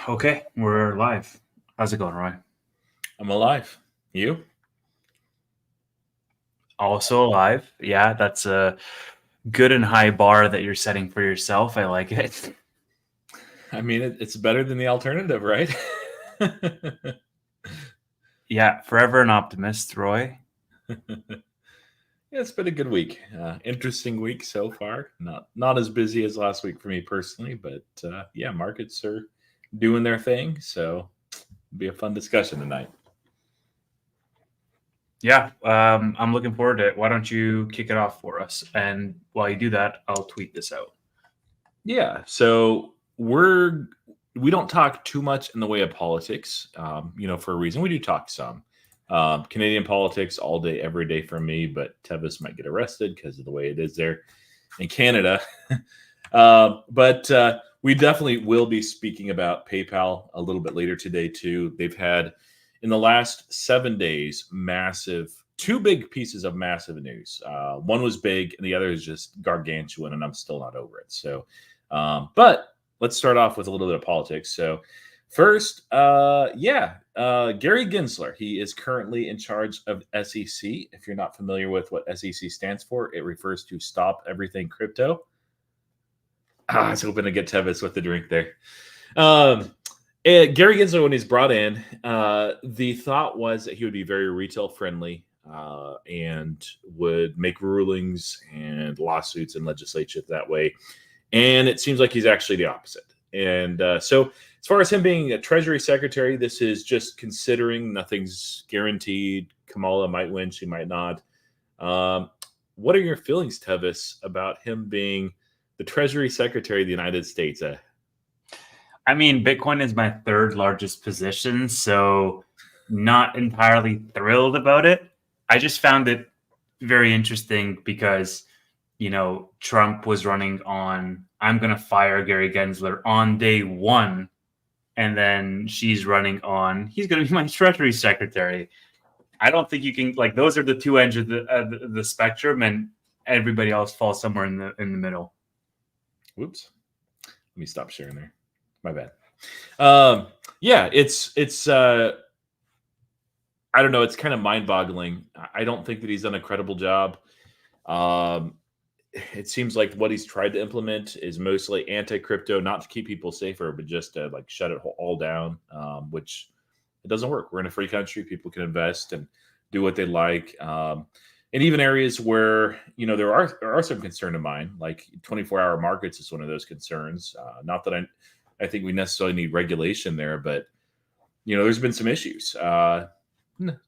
Okay, we're live. How's it going, Roy? I'm alive. You? Also alive. Yeah, that's a good and high bar that you're setting for yourself. I like it. I mean, it's better than the alternative, right? Yeah, forever an optimist, Roy. Yeah, it's been a good week. Interesting week so far. Not as busy as last week for me personally, but yeah, markets are doing their thing. So it'll be a fun discussion tonight. Yeah, I'm looking forward to it. Why don't you kick it off for us? And while you do that, I'll tweet this out. Yeah. So we don't talk too much in the way of politics. For a reason. We do talk some. Canadian politics all day, every day for me, but Tevis might get arrested because of the way it is there in Canada. But we definitely will be speaking about PayPal a little bit later today too. They've had in the last 7 days two big pieces of massive news. One was big, and the other is just gargantuan, and I'm still not over it. So, but let's start off with a little bit of politics. So, first, Gary Gensler. He is currently in charge of SEC. If you're not familiar with what SEC stands for, it refers to Stop Everything Crypto. I was hoping to get Tevis with the drink there. Gary Gensler, when he's brought in, the thought was that he would be very retail friendly and would make rulings and lawsuits and legislature that way. And it seems like he's actually the opposite. And so, as far as him being a Treasury Secretary, this is just considering. Nothing's guaranteed. Kamala might win, she might not. What are your feelings, Tevis, about him being the Treasury Secretary of the United States? I mean, Bitcoin is my third largest position, so not entirely thrilled about it. I just found it very interesting because, Trump was running on, I'm going to fire Gary Gensler on day one. And then she's running on, he's going to be my Treasury Secretary. I don't think you can, those are the two ends of the spectrum, and everybody else falls somewhere in the middle. Whoops. Let me stop sharing there. My bad. It's I don't know. It's kind of mind-boggling. I don't think that he's done a credible job. It seems like what he's tried to implement is mostly anti-crypto, not to keep people safer, but just to shut it all down, which it doesn't work. We're in a free country. People can invest and do what they like. And even areas where, there are some concern of mine, like 24-hour markets is one of those concerns. Not that I think we necessarily need regulation there, but, there's been some issues.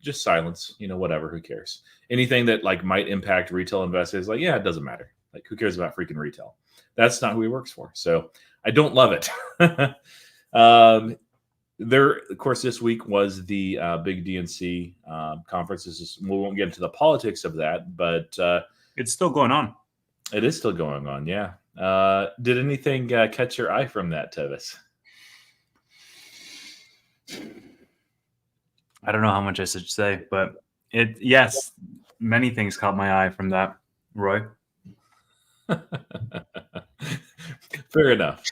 Just silence, whatever, who cares? Anything that might impact retail investors, it doesn't matter. Who cares about freaking retail? That's not who he works for. So I don't love it. There, of course, this week was the big DNC conference. We won't get into the politics of that, but it's still going on. It is still going on, yeah. Did anything catch your eye from that, Tevis? I don't know how much I should say, but yes, many things caught my eye from that, Roy. Fair enough.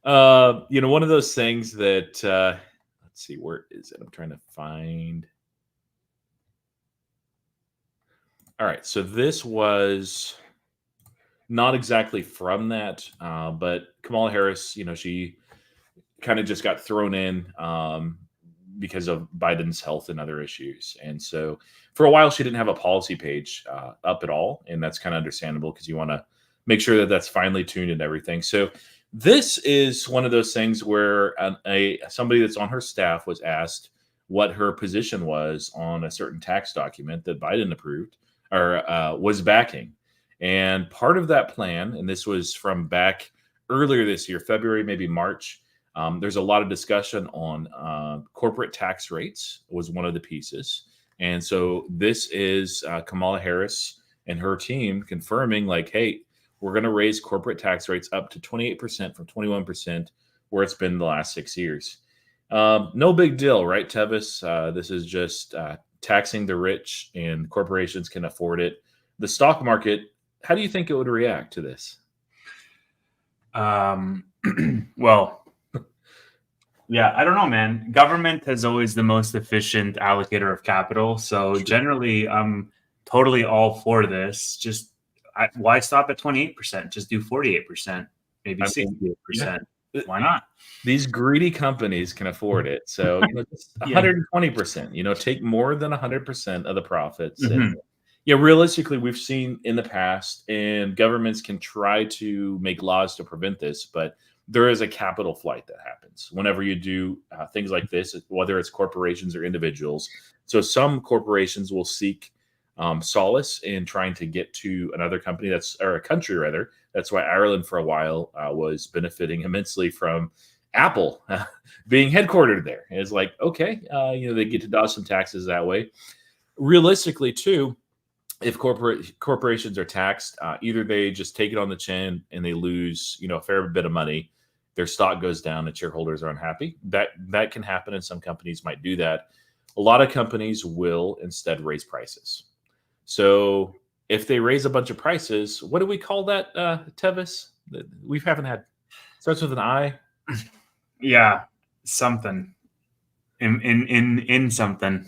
One of those things that let's see, where is it? I'm trying to find. All right, so this was not exactly from that, but Kamala Harris, she kind of just got thrown in because of Biden's health and other issues. And so for a while, she didn't have a policy page up at all. And that's kind of understandable because you want to make sure that that's finely tuned and everything. So this is one of those things where somebody that's on her staff was asked what her position was on a certain tax document that Biden approved or was backing. And part of that plan, and this was from back earlier this year, February, maybe March, there's a lot of discussion on corporate tax rates was one of the pieces. And so this is Kamala Harris and her team confirming hey, we're going to raise corporate tax rates up to 28% from 21%, where it's been the last 6 years. No big deal, right, Tevis? This is just taxing the rich, and corporations can afford it. The stock market, how do you think it would react to this? Well, Yeah, I don't know, man. Government is always the most efficient allocator of capital. So True. generally, I'm totally all for this. Just why stop at 28%? Just do 48%, maybe I mean, 68%. yeah, Why not? these greedy companies can afford it. So, just Yeah. 120%, take more than 100% of the profits. And Mhm. yeah, realistically, we've seen in the past, and governments can try to make laws to prevent this, but there is a capital flight that happens whenever you do things like this, whether it's corporations or individuals. So some corporations will seek solace in trying to get to another company or a country rather. That's why Ireland for a while was benefiting immensely from Apple being headquartered there. It's like, okay, they get to dodge some taxes that way. Realistically, too, if corporations are taxed, either they just take it on the chin and they lose, a fair bit of money. Their stock goes down and shareholders are unhappy. That can happen, and some companies might do that. A lot of companies will instead raise prices. So if they raise a bunch of prices, what do we call that, Tevis? We haven't had starts with an I. Yeah, something in something.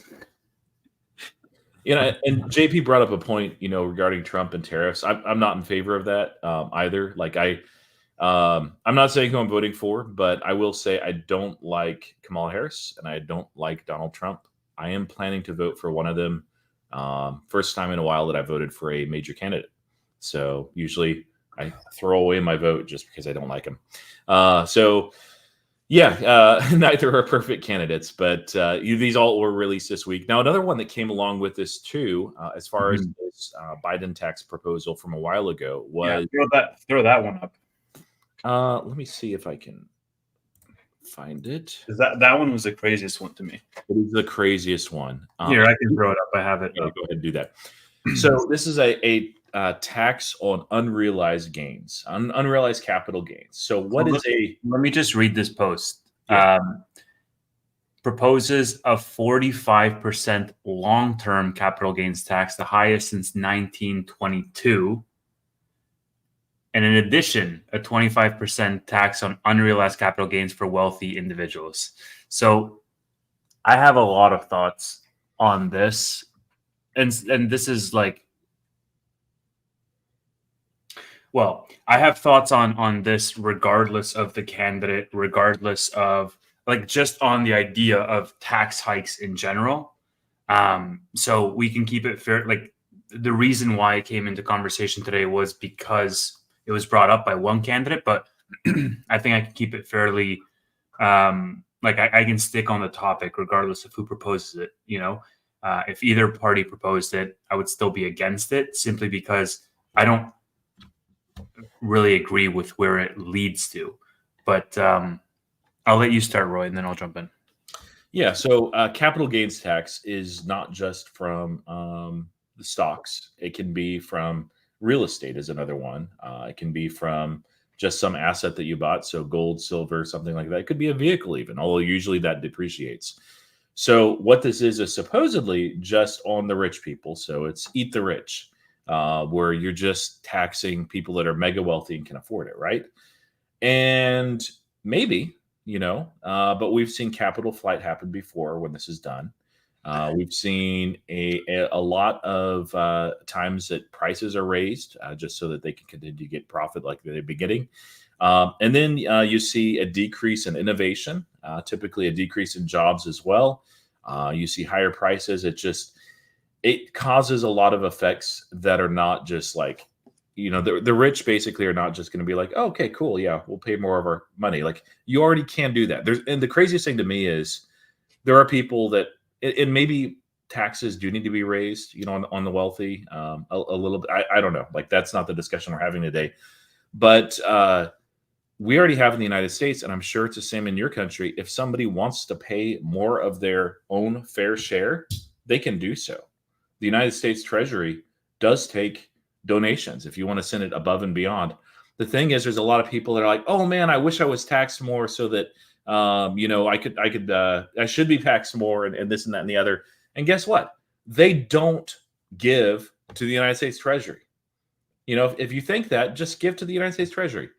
And JP brought up a point, regarding Trump and tariffs. I'm not in favor of that either. Like I'm not saying who I'm voting for, but I will say I don't like Kamala Harris and I don't like Donald Trump. I am planning to vote for one of them. First time in a while that I voted for a major candidate. So usually I throw away my vote just because I don't like him. So yeah, neither are perfect candidates, but these all were released this week. Now, another one that came along with this too, as far as this Biden tax proposal from a while ago was. Yeah, throw that one up. Let me see if I can find it. That one was the craziest one to me. It is the craziest one. Here, I can throw it up. I have it. Yeah, go ahead and do that. So this is a tax on unrealized gains, unrealized capital gains. So what is a? Let me just read this post. Yeah. Proposes a 45% long-term capital gains tax, the highest since 1922. And in addition, a 25% tax on unrealized capital gains for wealthy individuals. So I have a lot of thoughts on this. And this is like, well, I have thoughts on this regardless of the candidate, regardless of like just on the idea of tax hikes in general. So we can keep it fair. Like the reason why it came into conversation today was because it was brought up by one candidate, but I think I can keep it fairly, like I can stick on the topic regardless of who proposes it. If either party proposed it, I would still be against it simply because I don't really agree with where it leads to. But I'll let you start, Roy, and then I'll jump in. Yeah. So capital gains tax is not just from the stocks. It can be from real estate is another one. It can be from just some asset that you bought. So gold, silver, something like that. It could be a vehicle even, although usually that depreciates. So what this is supposedly just on the rich people. So it's eat the rich, where you're just taxing people that are mega wealthy and can afford it, right? And maybe, but we've seen capital flight happen before when this is done. We've seen a lot of times that prices are raised just so that they can continue to get profit like they've been getting. And then you see a decrease in innovation, typically a decrease in jobs as well. You see higher prices. It causes a lot of effects that are not just like, the rich basically are not just going to be like, oh, okay, cool. Yeah, we'll pay more of our money. Like you already can do that. And the craziest thing to me is there are people that, and maybe taxes do need to be raised, on the wealthy a little bit. I don't know. Like that's not the discussion we're having today. But we already have in the United States, and I'm sure it's the same in your country. If somebody wants to pay more of their own fair share, they can do so. The United States Treasury does take donations if you want to send it above and beyond. The thing is, there's a lot of people that are like, oh man, I wish I was taxed more so that I should be taxed more and this and that and the other. And guess what? They don't give to the United States Treasury. If you think that, just give to the United States Treasury.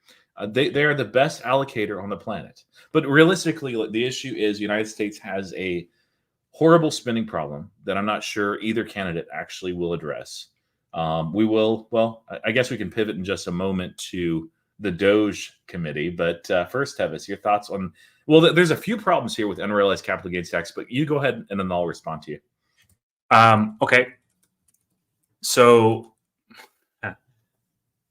They are the best allocator on the planet. But realistically, the issue is the United States has a horrible spending problem that I'm not sure either candidate actually will address. We will. Well, I guess we can pivot in just a moment to the Doge committee. But first, Tevis, your thoughts on? Well, there's a few problems here with unrealized capital gains tax, but you go ahead and then I'll respond to you. Okay. So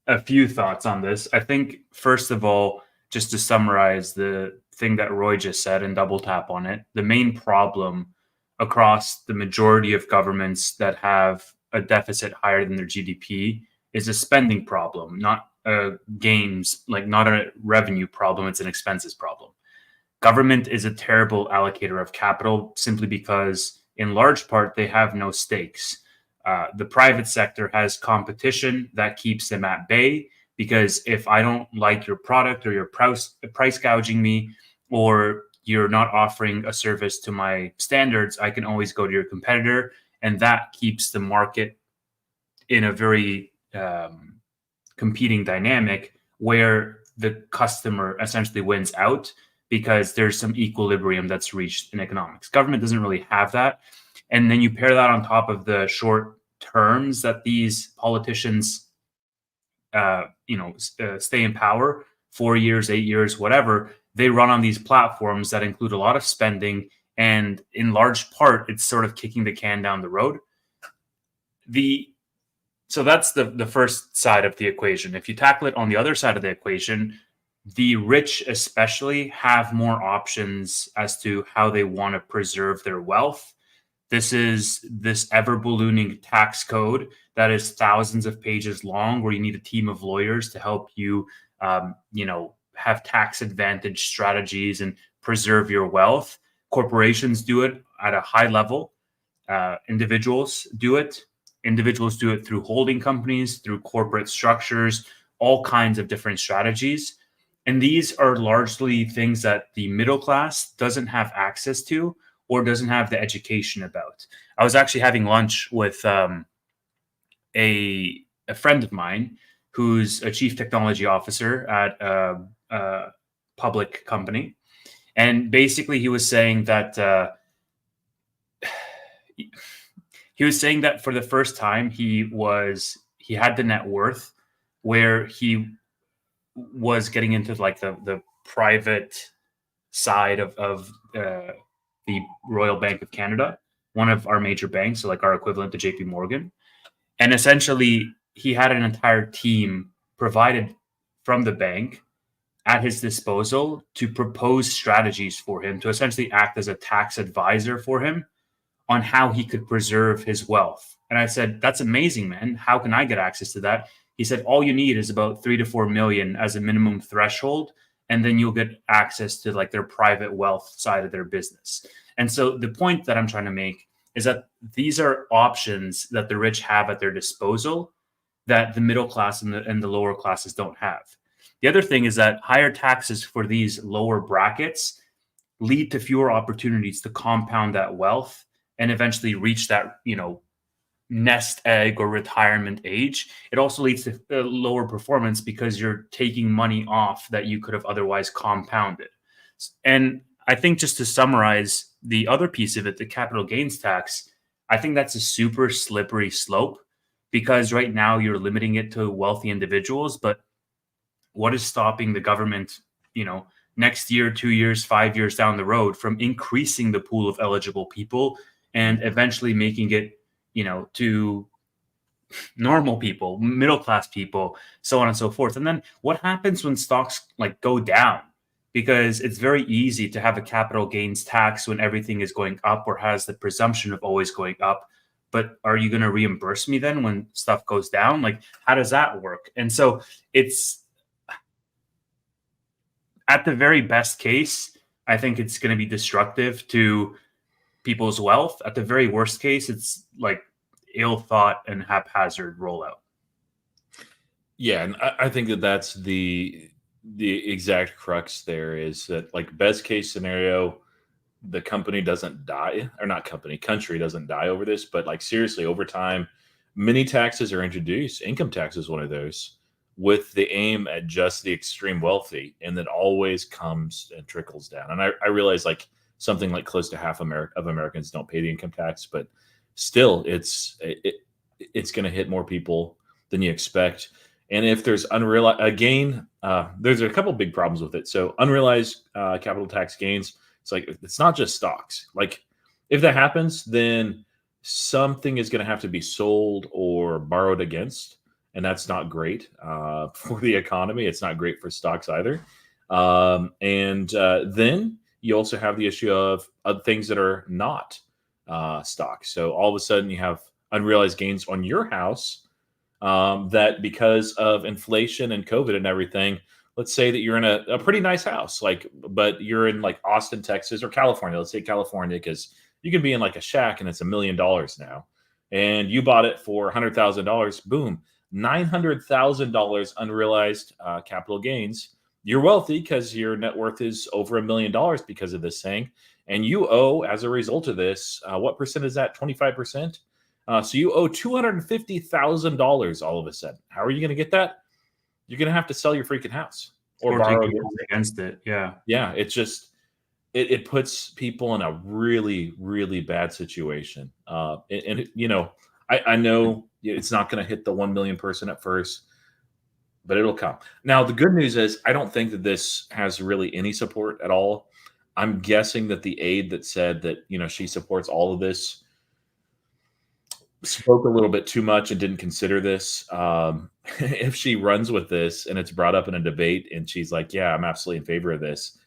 a few thoughts on this. I think, first of all, just to summarize the thing that Roy just said and double tap on it, the main problem across the majority of governments that have a deficit higher than their GDP is a spending problem, not a not a revenue problem. It's an expenses problem. Government is a terrible allocator of capital simply because, in large part, they have no stakes. The private sector has competition that keeps them at bay, because if I don't like your product, or you're price gouging me, or you're not offering a service to my standards, I can always go to your competitor. And that keeps the market in a very competing dynamic where the customer essentially wins out, because there's some equilibrium that's reached in economics. Government doesn't really have that. And then you pair that on top of the short terms that these politicians, stay in power, 4 years, 8 years, whatever. They run on these platforms that include a lot of spending, and in large part, it's sort of kicking the can down the road. So that's the first side of the equation. If you tackle it on the other side of the equation, the rich especially have more options as to how they want to preserve their wealth. This is this ever ballooning tax code that is thousands of pages long, where you need a team of lawyers to help you, have tax advantage strategies and preserve your wealth. Corporations do it at a high level. Individuals do it. Individuals do it through holding companies, through corporate structures, all kinds of different strategies. And these are largely things that the middle class doesn't have access to, or doesn't have the education about. I was actually having lunch with a friend of mine who's a chief technology officer at a public company. And basically he was saying that for the first time he had the net worth where he was getting into like the private side of the Royal Bank of Canada, one of our major banks, so like our equivalent to JP Morgan. And essentially, he had an entire team provided from the bank at his disposal to propose strategies for him, to essentially act as a tax advisor for him on how he could preserve his wealth. And I said, that's amazing, man. How can I get access to that? He said, all you need is about 3 to 4 million as a minimum threshold, and then you'll get access to like their private wealth side of their business. And so the point that I'm trying to make is that these are options that the rich have at their disposal that the middle class and the lower classes don't have. The other thing is that higher taxes for these lower brackets lead to fewer opportunities to compound that wealth and eventually reach that, nest egg or retirement age. It also leads to lower performance because you're taking money off that you could have otherwise compounded. And I think, just to summarize the other piece of it, the capital gains tax, I think that's a super slippery slope, because right now you're limiting it to wealthy individuals. But what is stopping the government, next year, 2 years, 5 years down the road, from increasing the pool of eligible people and eventually making it, to normal people, middle class people, so on and so forth? And then what happens when stocks like go down? Because it's very easy to have a capital gains tax when everything is going up, or has the presumption of always going up. But are you going to reimburse me then when stuff goes down? Like, how does that work? And so it's, at the very best case, I think it's going to be destructive to people's wealth. At the very worst case, it's like ill thought and haphazard rollout. Yeah, and I think that's the exact crux there, is that, like, best case scenario, the company doesn't die, or not company, country doesn't die over this, but like seriously, over time, many taxes are introduced. Income tax is one of those. with the aim at just the extreme wealthy, and that always comes and trickles down. And I realize like something like close to half of Americans don't pay the income tax, but still it's going to hit more people than you expect. And if there's unrealized gain, there's a couple big problems with it. So unrealized capital tax gains, it's like it's not just stocks. Like if that happens, then something is going to have to be sold or borrowed against, and that's not great for the economy. It's not great for stocks either. And then you also have the issue of things that are not stocks. So all of a sudden you have unrealized gains on your house that because of inflation and COVID and everything, let's say that you're in a pretty nice house, but you're in like Austin, Texas, or California. Let's say California, because you can be in like a shack and it's $1 million now. And you bought it for $100,000. Boom, $900,000 unrealized capital gains. You're wealthy because your net worth is over $1 million because of this thing. And you owe, as a result of this, what percent is that? 25%? So you owe $250,000 all of a sudden. How are you going to get that? You're going to have to sell your freaking house or borrow against it. Yeah. Yeah. It's just, it puts people in a really, really bad situation. And you know, I know it's not going to hit the 1 million person at first, but it'll come. Now, the good news is I don't think that this has really any support at all. I'm guessing that the aide that said that, you know, she supports all of this spoke a little bit too much and didn't consider this. If she runs with this and it's brought up in a debate and she's like, yeah, I'm absolutely in favor of this,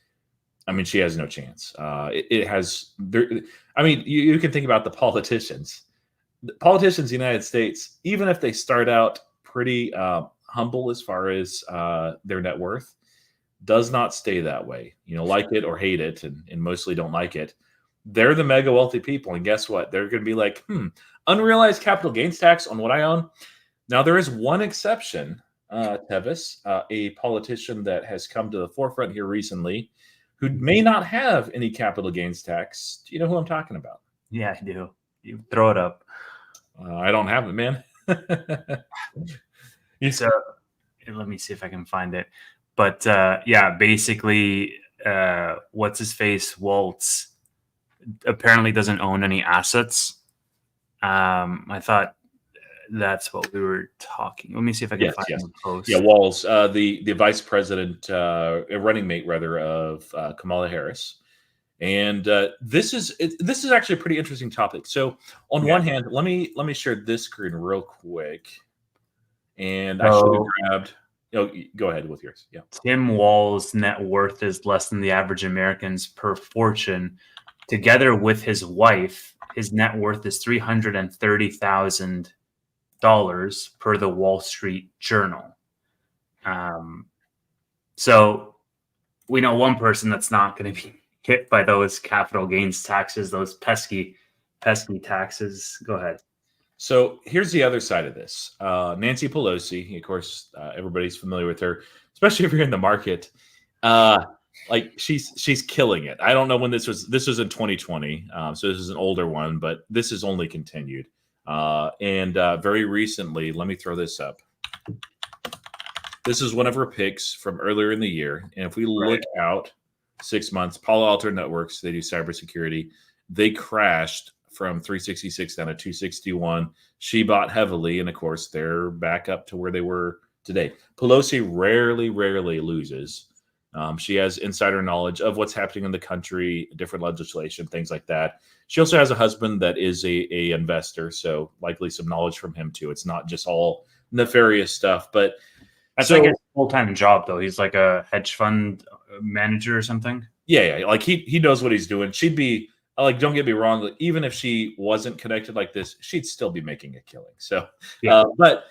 I mean, she has no chance. It has, I mean, you can think about the politicians. The politicians in the United States, even if they start out pretty humble as far as their net worth, does not stay that way. You know, like it or hate it, and mostly don't like it. They're the mega wealthy people. And guess what? They're going to be like, unrealized capital gains tax on what I own. Now, there is one exception, Tevis, a politician that has come to the forefront here recently who may not have any capital gains tax. Do you know who I'm talking about? Yeah, I do. You throw it up. I don't have it, man. So let me see if I can find it. But yeah, basically, what's his face? Waltz apparently doesn't own any assets. I thought that's what we were talking. Let me see if I can find the post. Yeah, Walls, the vice president, running mate rather, of Kamala Harris. And this is actually a pretty interesting topic. So on one hand, let me share this screen real quick. And I should have grabbed. Oh, go ahead with yours. Yeah. Tim Wall's net worth is less than the average American's per fortune. Together with his wife, his net worth is $330,000 per the Wall Street Journal. So we know one person that's not going to be hit by those capital gains taxes, those pesky taxes. Go ahead. So here's the other side of this. Nancy Pelosi, of course, everybody's familiar with her, especially if you're in the market. Like she's killing it. I don't know when this was in 2020. So this is an older one, but this has only continued. And very recently, let me throw this up. This is one of her picks from earlier in the year. And if we look out 6 months, Palo Alto Networks, they do cybersecurity. They crashed from 366 down to 261. She bought heavily, and of course, they're back up to where they were today. Pelosi rarely loses. She has insider knowledge of what's happening in the country, different legislation, things like that. She also has a husband that is a investor, so likely some knowledge from him too. It's not just all nefarious stuff, but that's like his full-time job, though. He's like a hedge fund manager or something. Yeah, like he knows what he's doing. She'd be like, don't get me wrong, like, even if she wasn't connected like this, she'd still be making a killing. So, but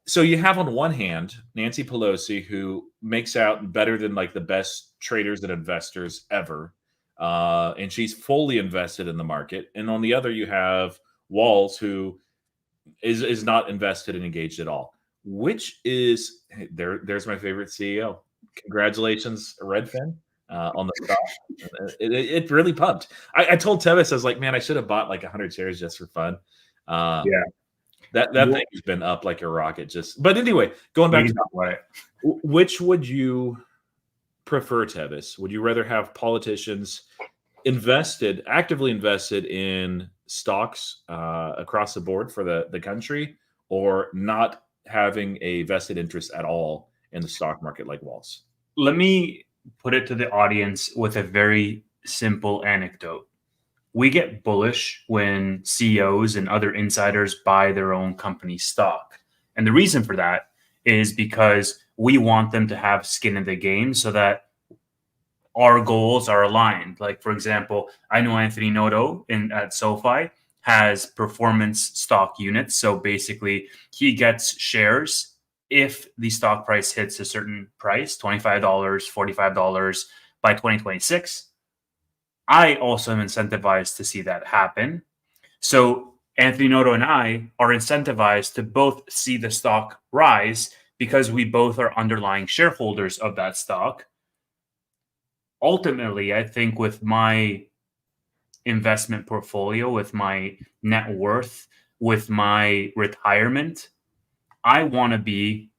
so you have on one hand Nancy Pelosi, who makes out better than like the best traders and investors ever, and she's fully invested in the market. And on the other, you have Walls, who is not invested and engaged at all. Which is there's my favorite CEO. Congratulations, Redfin. On the stock. It really pumped. I told Tevis, I was like, man, I should have bought like 100 shares just for fun. Yeah. That thing has been up like a rocket. But anyway, going back to what? which would you prefer, Tevis? Would you rather have politicians actively invested in stocks across the board for the country, or not having a vested interest at all in the stock market like Walls? Let me put it to the audience with a very simple anecdote. We get bullish when CEOs and other insiders buy their own company stock. And the reason for that is because we want them to have skin in the game so that our goals are aligned. Like, for example, I know Anthony Noto at SoFi has performance stock units. So basically, he gets shares if the stock price hits a certain price, $25, $45 by 2026. I also am incentivized to see that happen. So Anthony Noto and I are incentivized to both see the stock rise because we both are underlying shareholders of that stock. Ultimately, I think with my investment portfolio, with my net worth, with my retirement, I want to be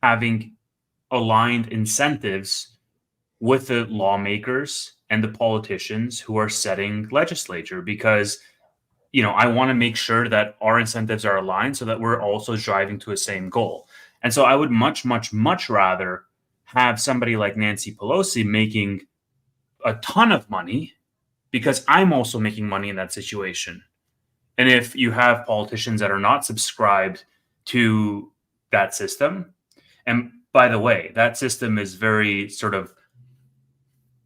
having aligned incentives with the lawmakers and the politicians who are setting legislature, because I want to make sure that our incentives are aligned so that we're also driving to a same goal. And so I would much, much, much rather have somebody like Nancy Pelosi making a ton of money, because I'm also making money in that situation. And if you have politicians that are not subscribed to that system, and by the way, that system is very sort of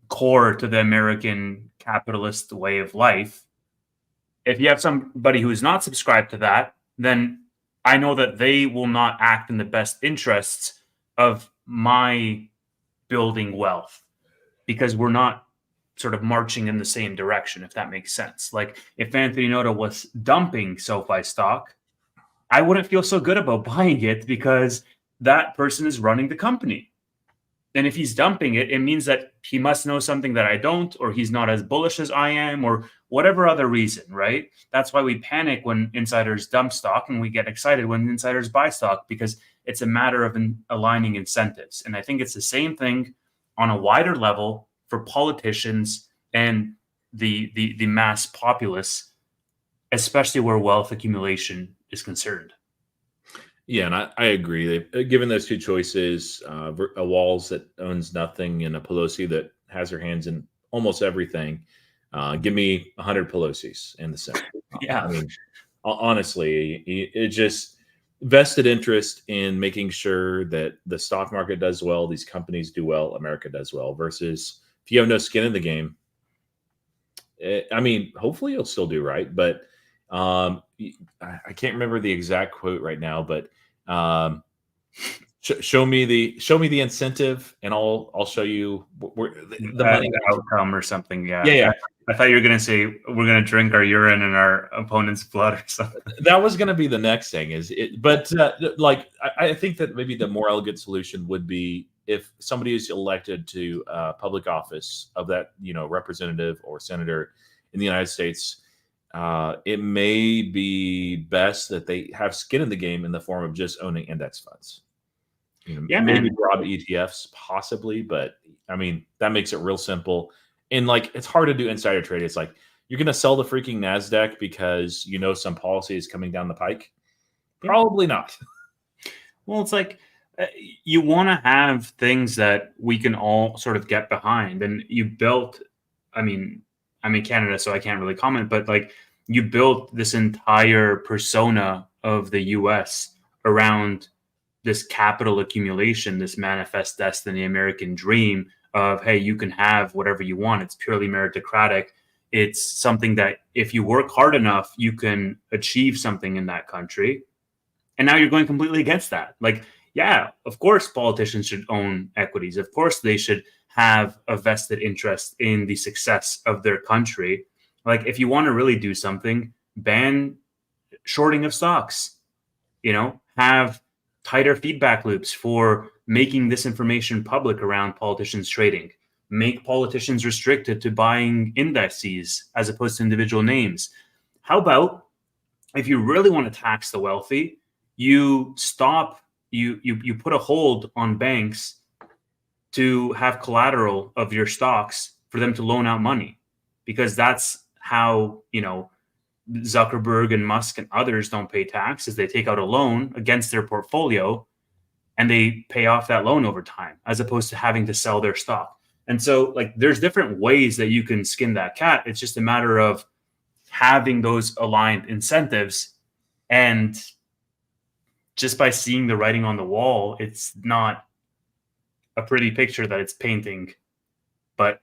core to the American capitalist way of life. If you have somebody who is not subscribed to that, then I know that they will not act in the best interests of my building wealth, because we're not sort of marching in the same direction, if that makes sense. Like, if Anthony Noto was dumping SoFi stock, I wouldn't feel so good about buying it because that person is running the company. And if he's dumping it, it means that he must know something that I don't, or he's not as bullish as I am, or whatever other reason, right? That's why we panic when insiders dump stock, and we get excited when insiders buy stock, because it's a matter of aligning incentives. And I think it's the same thing on a wider level for politicians and the mass populace, especially where wealth accumulation is concerned. Yeah, and I agree. Given those two choices, a Walls that owns nothing and a Pelosi that has her hands in almost everything, give me 100 Pelosi's in the Senate. Yeah. I mean, honestly, it just vested interest in making sure that the stock market does well, these companies do well, America does well, versus if you have no skin in the game, I mean, hopefully you'll still do right. But I can't remember the exact quote right now, but show me the incentive, and I'll show you the money outcome or something. Yeah. Yeah. I thought you were going to say we're going to drink our urine and our opponent's blood or something. That was going to be the next thing. I think that maybe the more elegant solution would be if somebody is elected to public office of that, representative or senator in the United States. It may be best that they have skin in the game in the form of just owning index funds. Maybe broad ETFs, possibly, but I mean, that makes it real simple. And it's hard to do insider trade. It's like, you're going to sell the freaking NASDAQ because some policy is coming down the pike? Probably not. Well, it's like, you want to have things that we can all sort of get behind. And you built, I'm in Canada, so I can't really comment, but you built this entire persona of the US around this capital accumulation, this manifest destiny, American dream of, hey, you can have whatever you want. It's purely meritocratic. It's something that if you work hard enough, you can achieve something in that country. And now you're going completely against that. Yeah, of course, politicians should own equities. Of course, they should have a vested interest in the success of their country. If you want to really do something, ban shorting of stocks, have tighter feedback loops for making this information public around politicians trading, make politicians restricted to buying indices as opposed to individual names. How about if you really want to tax the wealthy, you put a hold on banks to have collateral of your stocks for them to loan out money, because that's how, Zuckerberg and Musk and others don't pay taxes. They take out a loan against their portfolio and they pay off that loan over time, as opposed to having to sell their stock. And so, like, there's different ways that you can skin that cat. It's just a matter of having those aligned incentives. And just by seeing the writing on the wall, it's not a pretty picture that it's painting. But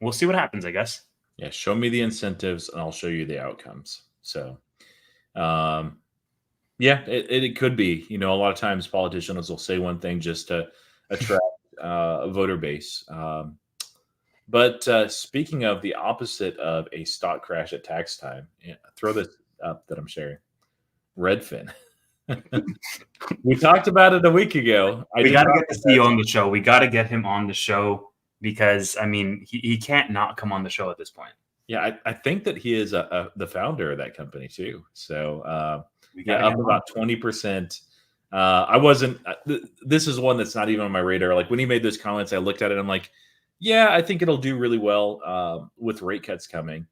we'll see what happens, I guess. Yeah, show me the incentives and I'll show you the outcomes. So, yeah, it could be. A lot of times politicians will say one thing just to attract a voter base. But speaking of the opposite of a stock crash at tax time, throw this up that I'm sharing. Redfin. We talked about it a week ago. We got to get the CEO on the show. We got to get him on the show because, I mean, he can't not come on the show at this point. Yeah, I think that he is the founder of that company too. So, up about 20%. I wasn't. This is one that's not even on my radar. Like when he made those comments, I looked at it and I'm like, yeah, I think it'll do really well with rate cuts coming.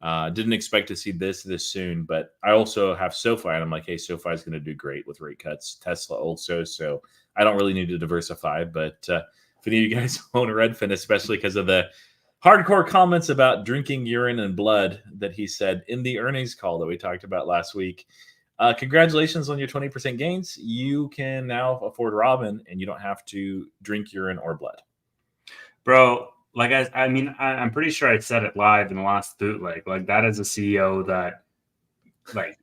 Didn't expect to see this soon, but I also have SoFi, and I'm like, hey, SoFi is going to do great with rate cuts. Tesla also, so I don't really need to diversify. But if any of you guys own a Redfin, especially because of the hardcore comments about drinking urine and blood that he said in the earnings call that we talked about last week, congratulations on your 20% gains. You can now afford Robin, and you don't have to drink urine or blood. Bro, like, I'm pretty sure I said it live in the last bootleg. Like, that is a CEO that, like,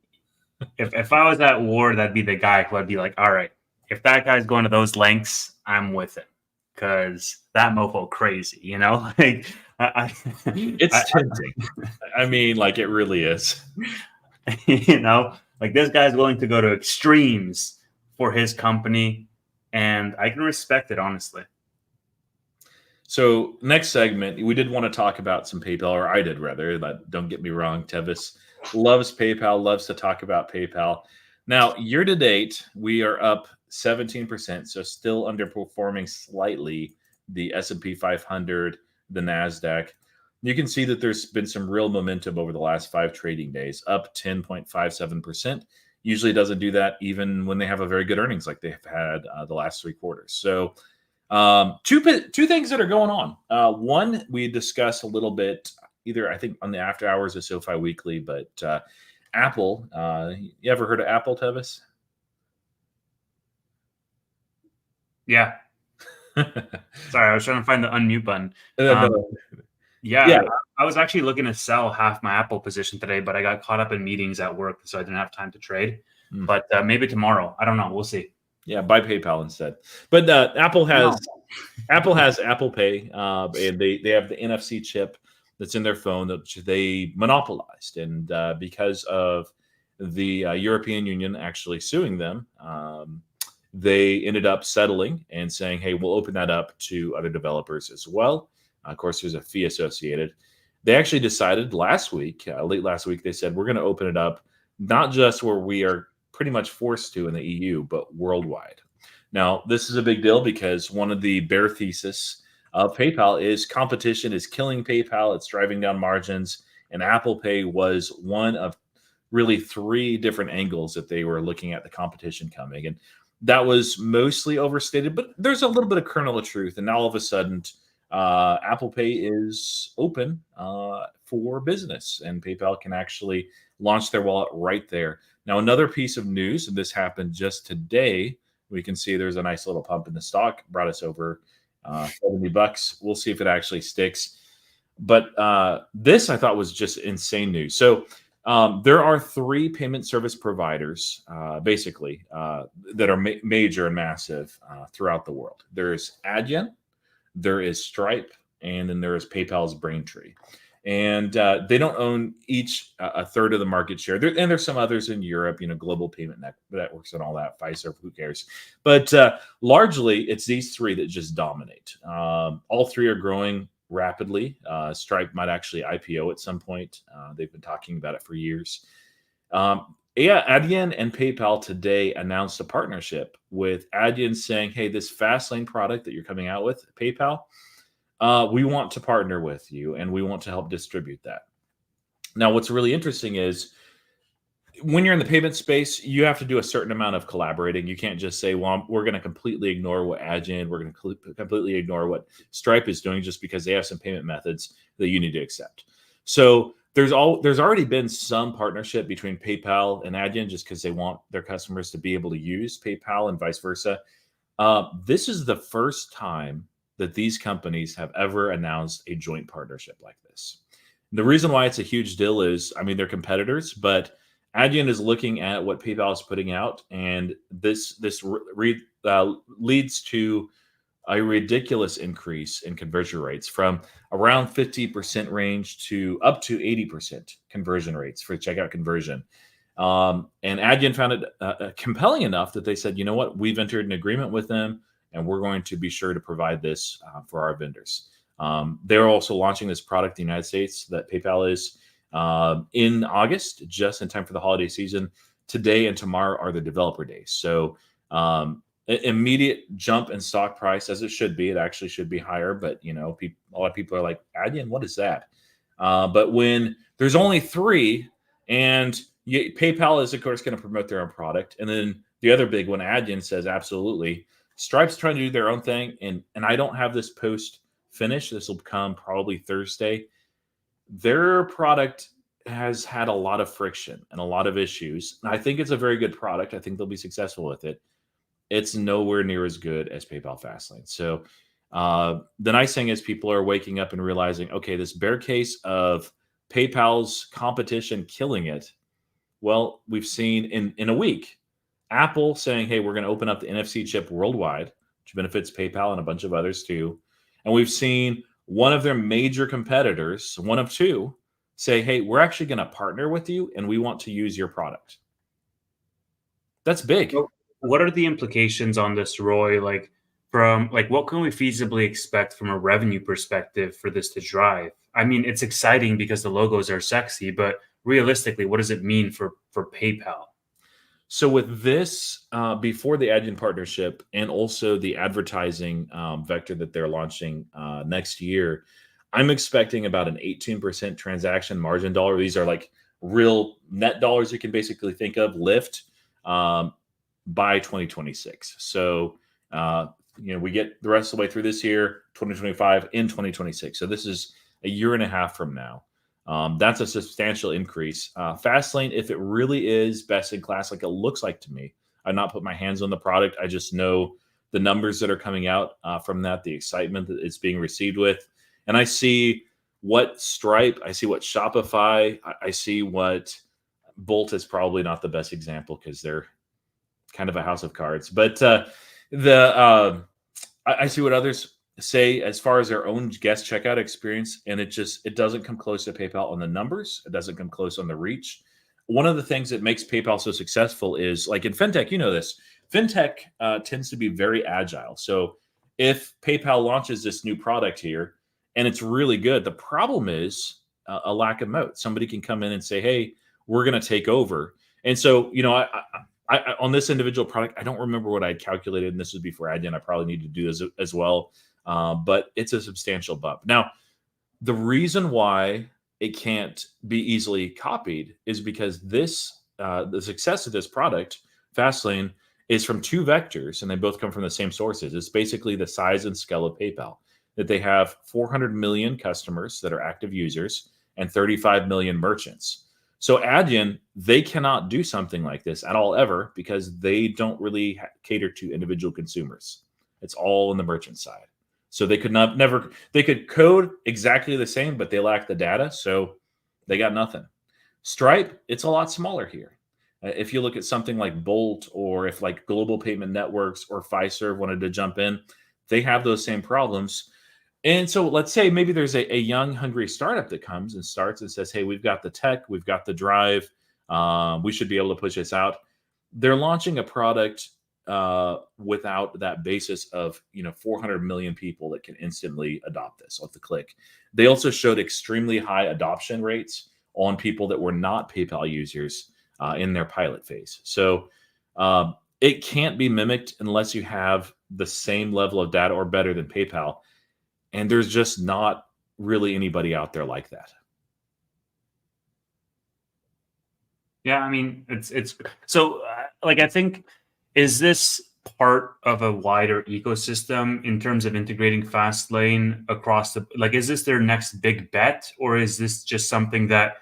if I was at war, that'd be the guy who I'd be like, all right, if that guy's going to those lengths, I'm with him, because that mofo crazy, Like, it's tempting. I mean, like, it really is. Like, this guy's willing to go to extremes for his company, and I can respect it, honestly. So next segment, we did want to talk about some PayPal, or I did rather. Don't get me wrong. Tevis loves PayPal, loves to talk about PayPal. Now, year to date, we are up 17%, so still underperforming slightly the S&P 500, the NASDAQ. You can see that there's been some real momentum over the last 5 trading days, up 10.57%. Usually doesn't do that even when they have a very good earnings like they've had the last 3 quarters. So two things that are going on. One, we discussed a little bit, either I think on the after hours of SoFi Weekly, but Apple. You ever heard of Apple, Tevis? Yeah. Sorry, I was trying to find the unmute button. Yeah. I was actually looking to sell half my Apple position today, but I got caught up in meetings at work, so I didn't have time to trade. But maybe tomorrow. I don't know. We'll see. Yeah, buy PayPal instead. But Apple has Apple Pay, and they have the NFC chip that's in their phone that they monopolized, and because of the European Union actually suing them, they ended up settling and saying, "Hey, we'll open that up to other developers as well." Of course, there's a fee associated. They actually decided last week, late last week, they said we're going to open it up not just where we are pretty much forced to in the EU, but worldwide. Now, this is a big deal because one of the bear thesis of PayPal is competition is killing PayPal. It's driving down margins. And Apple Pay was one of really 3 different angles that they were looking at the competition coming. And that was mostly overstated, but there's a little bit of kernel of truth. And now all of a sudden, Apple Pay is open for business, and PayPal can actually launch their wallet right there. Now, another piece of news, and this happened just today, we can see there's a nice little pump in the stock, brought us over $70. We'll see if it actually sticks. But this I thought was just insane news. So there are 3 payment service providers, basically, that are major and massive throughout the world. There's Adyen, there is Stripe, and then there is PayPal's Braintree. And they don't own each a third of the market share. And there's some others in Europe, Global Payment Networks and all that, Fiserv, who cares? But largely, it's these 3 that just dominate. All 3 are growing rapidly. Stripe might actually IPO at some point. They've been talking about it for years. Yeah, Adyen and PayPal today announced a partnership with Adyen saying, hey, this Fastlane product that you're coming out with, PayPal, we want to partner with you and we want to help distribute that. Now, what's really interesting is when you're in the payment space, you have to do a certain amount of collaborating. You can't just say, well, we're going to completely ignore what Adyen, we're going to completely ignore what Stripe is doing just because they have some payment methods that you need to accept. So there's already been some partnership between PayPal and Adyen just because they want their customers to be able to use PayPal and vice versa. This is the first time that these companies have ever announced a joint partnership like this. The reason why it's a huge deal is, I mean, they're competitors, but Adyen is looking at what PayPal is putting out, and this leads to a ridiculous increase in conversion rates from around 50% range to up to 80% conversion rates for checkout conversion. And Adyen found it compelling enough that they said, you know what, we've entered an agreement with them, and we're going to be sure to provide this for our vendors. They're also launching this product in the United States that PayPal is in August, just in time for the holiday season. Today and tomorrow are the developer days. So immediate jump in stock price, as it should be. It actually should be higher, but a lot of people are like, Adyen, what is that? But when there's only three, and PayPal is, of course, going to promote their own product, and then the other big one, Adyen, says absolutely. Stripe's trying to do their own thing, and I don't have this post finished. This will come probably Thursday. Their product has had a lot of friction and a lot of issues. I think it's a very good product. I think they'll be successful with it. It's nowhere near as good as PayPal Fastlane. So the nice thing is people are waking up and realizing, okay, this bear case of PayPal's competition killing it. Well, we've seen in a week, Apple saying, hey, we're going to open up the NFC chip worldwide, which benefits PayPal and a bunch of others too. And we've seen one of their major competitors, one of two, say, hey, we're actually going to partner with you and we want to use your product. That's big. So what are the implications on this, Roy? What can we feasibly expect from a revenue perspective for this to drive? I mean, it's exciting because the logos are sexy, but realistically, what does it mean for PayPal? So with this, before the Adyen partnership and also the advertising vector that they're launching next year, I'm expecting about an 18% transaction margin dollar. These are like real net dollars you can basically think of lift by 2026. So, we get the rest of the way through this year, 2025 in 2026. So this is a year and a half from now. That's a substantial increase. Fastlane, if it really is best in class, like it looks like to me, I've not put my hands on the product. I just know the numbers that are coming out from that, the excitement that it's being received with. And I see what Stripe, I see what Shopify, I see what Bolt is probably not the best example because they're kind of a house of cards. But I see what others say as far as their own guest checkout experience, and it doesn't come close to PayPal on the numbers. It doesn't come close on the reach. One of the things that makes PayPal so successful is, like in fintech, this fintech tends to be very agile. So if PayPal launches this new product here and it's really good, the problem is a lack of moat. Somebody can come in and say, hey, we're going to take over. And so, I on this individual product, I don't remember what I had calculated, and this was before Adyen. I probably need to do this as well. But it's a substantial bump. Now, the reason why it can't be easily copied is because the success of this product, Fastlane, is from two vectors, and they both come from the same sources. It's basically the size and scale of PayPal, that they have 400 million customers that are active users and 35 million merchants. So Adyen, they cannot do something like this at all ever because they don't really cater to individual consumers. It's all in the merchant side. So they could code exactly the same, but they lack the data. So they got nothing. Stripe, it's a lot smaller here. If you look at something like Bolt, or if like Global Payment Networks or Fiserv wanted to jump in, they have those same problems. And so let's say maybe there's a young, hungry startup that comes and starts and says, hey, we've got the tech, we've got the drive, we should be able to push this out. They're launching a product without that basis of 400 million people that can instantly adopt this off the click. They also showed extremely high adoption rates on people that were not PayPal users in their pilot phase. So it can't be mimicked unless you have the same level of data or better than PayPal. And there's just not really anybody out there like that. Yeah, I mean, it's so like I think, is this part of a wider ecosystem in terms of integrating Fastlane across the, like, is this their next big bet, or is this just something that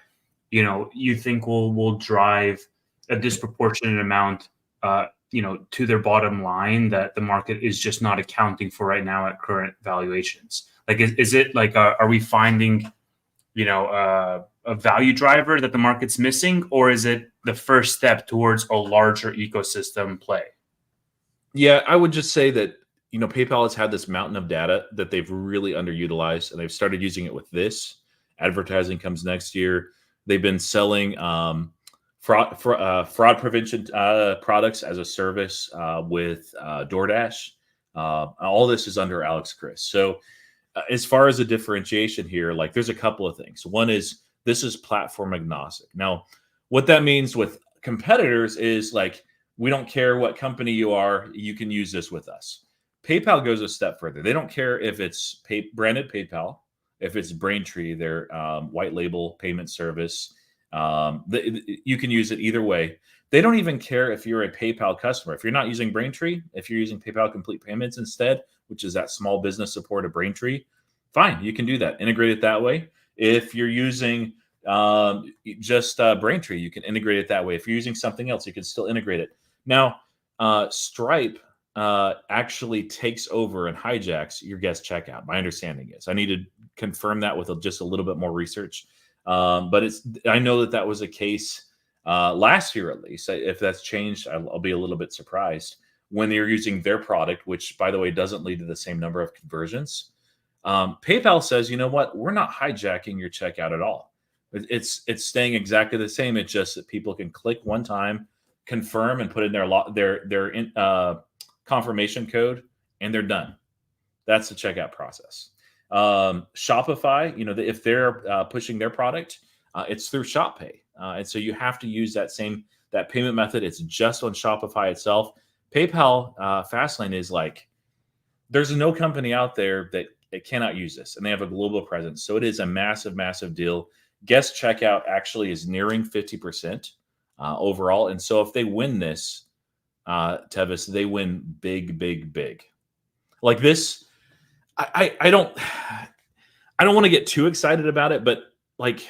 you think will drive a disproportionate amount to their bottom line that the market is just not accounting for right now at current valuations? Like, is it like, are we finding a value driver that the market's missing, or is it the first step towards a larger ecosystem play? Yeah, I would just say that PayPal has had this mountain of data that they've really underutilized, and they've started using it with this. Advertising comes next year. They've been selling fraud prevention products as a service with DoorDash. All this is under Alex Chris. So as far as the differentiation here, like there's a couple of things. One is this is platform agnostic. Now, what that means with competitors is like, we don't care what company you are, you can use this with us. PayPal goes a step further. They don't care if it's branded PayPal, if it's Braintree, their white label payment service. You can use it either way. They don't even care if you're a PayPal customer. If you're not using Braintree, if you're using PayPal Complete Payments instead, which is that small business support of Braintree, fine, you can do that. Integrate it that way. If you're using just Braintree, you can integrate it that way. If you're using something else, you can still integrate it. Now, Stripe actually takes over and hijacks your guest checkout. My understanding is, I need to confirm that with just a little bit more research. But I know that was a case last year, at least. If that's changed, I'll be a little bit surprised when they're using their product, which, by the way, doesn't lead to the same number of conversions. PayPal says, you know what? We're not hijacking your checkout at all. It's staying exactly the same. It's just that people can click one time, confirm, and put in their confirmation code, and they're done. That's the checkout process. Shopify, if they're pushing their product, it's through Shop Pay, and so you have to use that payment method. It's just on Shopify itself. PayPal Fastlane is like, there's no company out there that it cannot use this, and they have a global presence. So it is a massive, massive deal. Guest checkout actually is nearing 50% overall, and so if they win this, Tevis, they win big, big, big. Like this, I don't want to get too excited about it, but like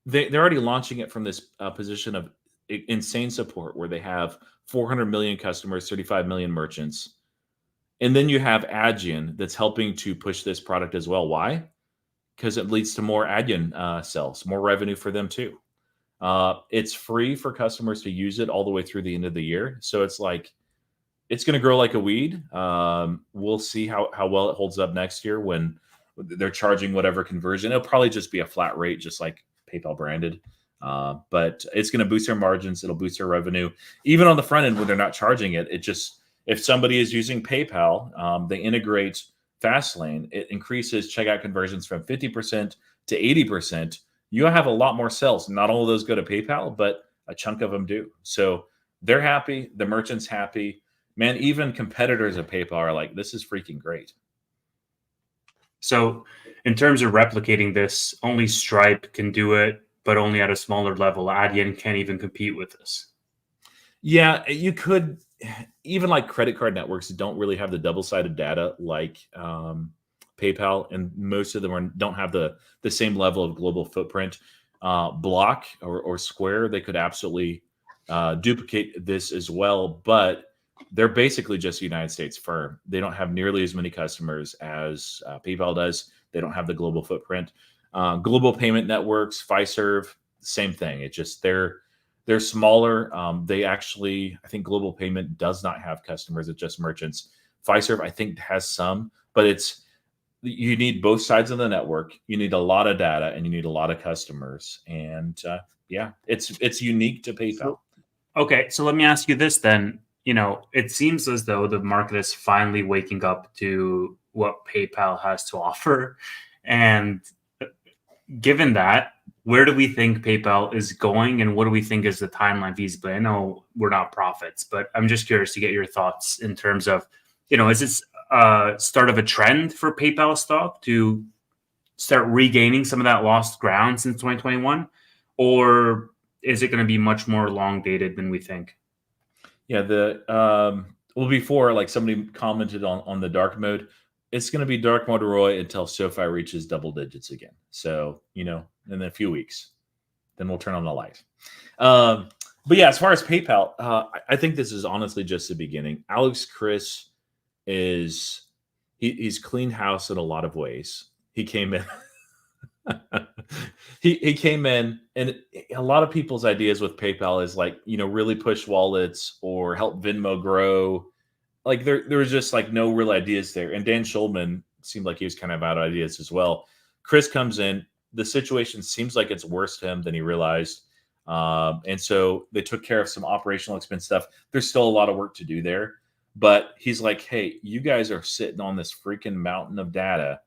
they're already launching it from this position of insane support, where they have 400 million customers, 35 million merchants. And then you have Adyen that's helping to push this product as well. Why? Because it leads to more Adyen sales, more revenue for them too. It's free for customers to use it all the way through the end of the year. So it's like, it's going to grow like a weed. We'll see how well it holds up next year when they're charging whatever conversion. It'll probably just be a flat rate, just like PayPal branded. But it's going to boost their margins. It'll boost their revenue. Even on the front end when they're not charging it, if somebody is using PayPal, they integrate Fastlane, it increases checkout conversions from 50% to 80%. You have a lot more sales. Not all of those go to PayPal, but a chunk of them do. So they're happy. The merchant's happy. Man, even competitors of PayPal are like, this is freaking great. So in terms of replicating this, only Stripe can do it, but only at a smaller level. Adyen can't even compete with this. Yeah, you could. Even like credit card networks don't really have the double-sided data like PayPal, and most of them don't have the same level of global footprint. Block or Square, they could absolutely duplicate this as well, but they're basically just a United States firm. They don't have nearly as many customers as PayPal does. They don't have the global footprint. Global payment networks, Fiserv, same thing. It's just they're smaller. They actually, I think Global Payment does not have customers. It's just merchants. Fiserv, I think, has some, but you need both sides of the network. You need a lot of data, and you need a lot of customers. And yeah, it's unique to PayPal. Okay, so let me ask you this then. It seems as though the market is finally waking up to what PayPal has to offer. And given that, where do we think PayPal is going, and what do we think is the timeline feasibly? I know we're not prophets, but I'm just curious to get your thoughts in terms of, is this start of a trend for PayPal stock to start regaining some of that lost ground since 2021, or is it going to be much more long dated than we think? Yeah, well, before, like, somebody commented on the dark mode, it's going to be dark mode Roy until SoFi reaches double digits again. So, in a few weeks, then we'll turn on the light. But yeah, as far as PayPal, I think this is honestly just the beginning. Alex Chris he's cleaned house in a lot of ways. He came in. he came in, and a lot of people's ideas with PayPal is like, really push wallets or help Venmo grow. Like there was just like no real ideas there. And Dan Schulman seemed like he was kind of out of ideas as well. Chris comes in, the situation seems like it's worse to him than he realized. And so they took care of some operational expense stuff. There's still a lot of work to do there, but he's like, hey, you guys are sitting on this freaking mountain of data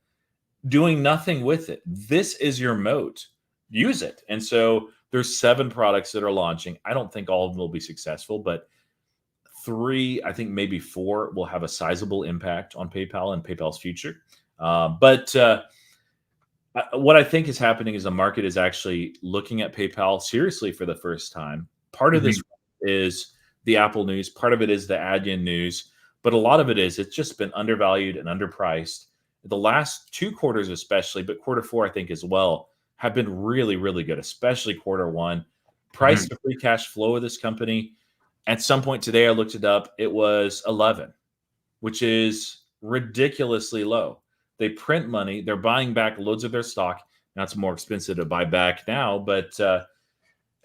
doing nothing with it. This is your moat. Use it. And so there's 7 products that are launching. I don't think all of them will be successful, but 3, I think maybe 4 will have a sizable impact on PayPal and PayPal's future. But what I think is happening is the market is actually looking at PayPal seriously for the first time. Part of this is the Apple news. Part of it is the Adyen news. But a lot of it is it's just been undervalued and underpriced. The last 2 quarters especially, but quarter 4 I think as well, have been really, really good, especially quarter 1. Price to free cash flow of this company, at some point today, I looked it up, it was 11, which is ridiculously low. They print money. They're buying back loads of their stock. Now it's more expensive to buy back now, but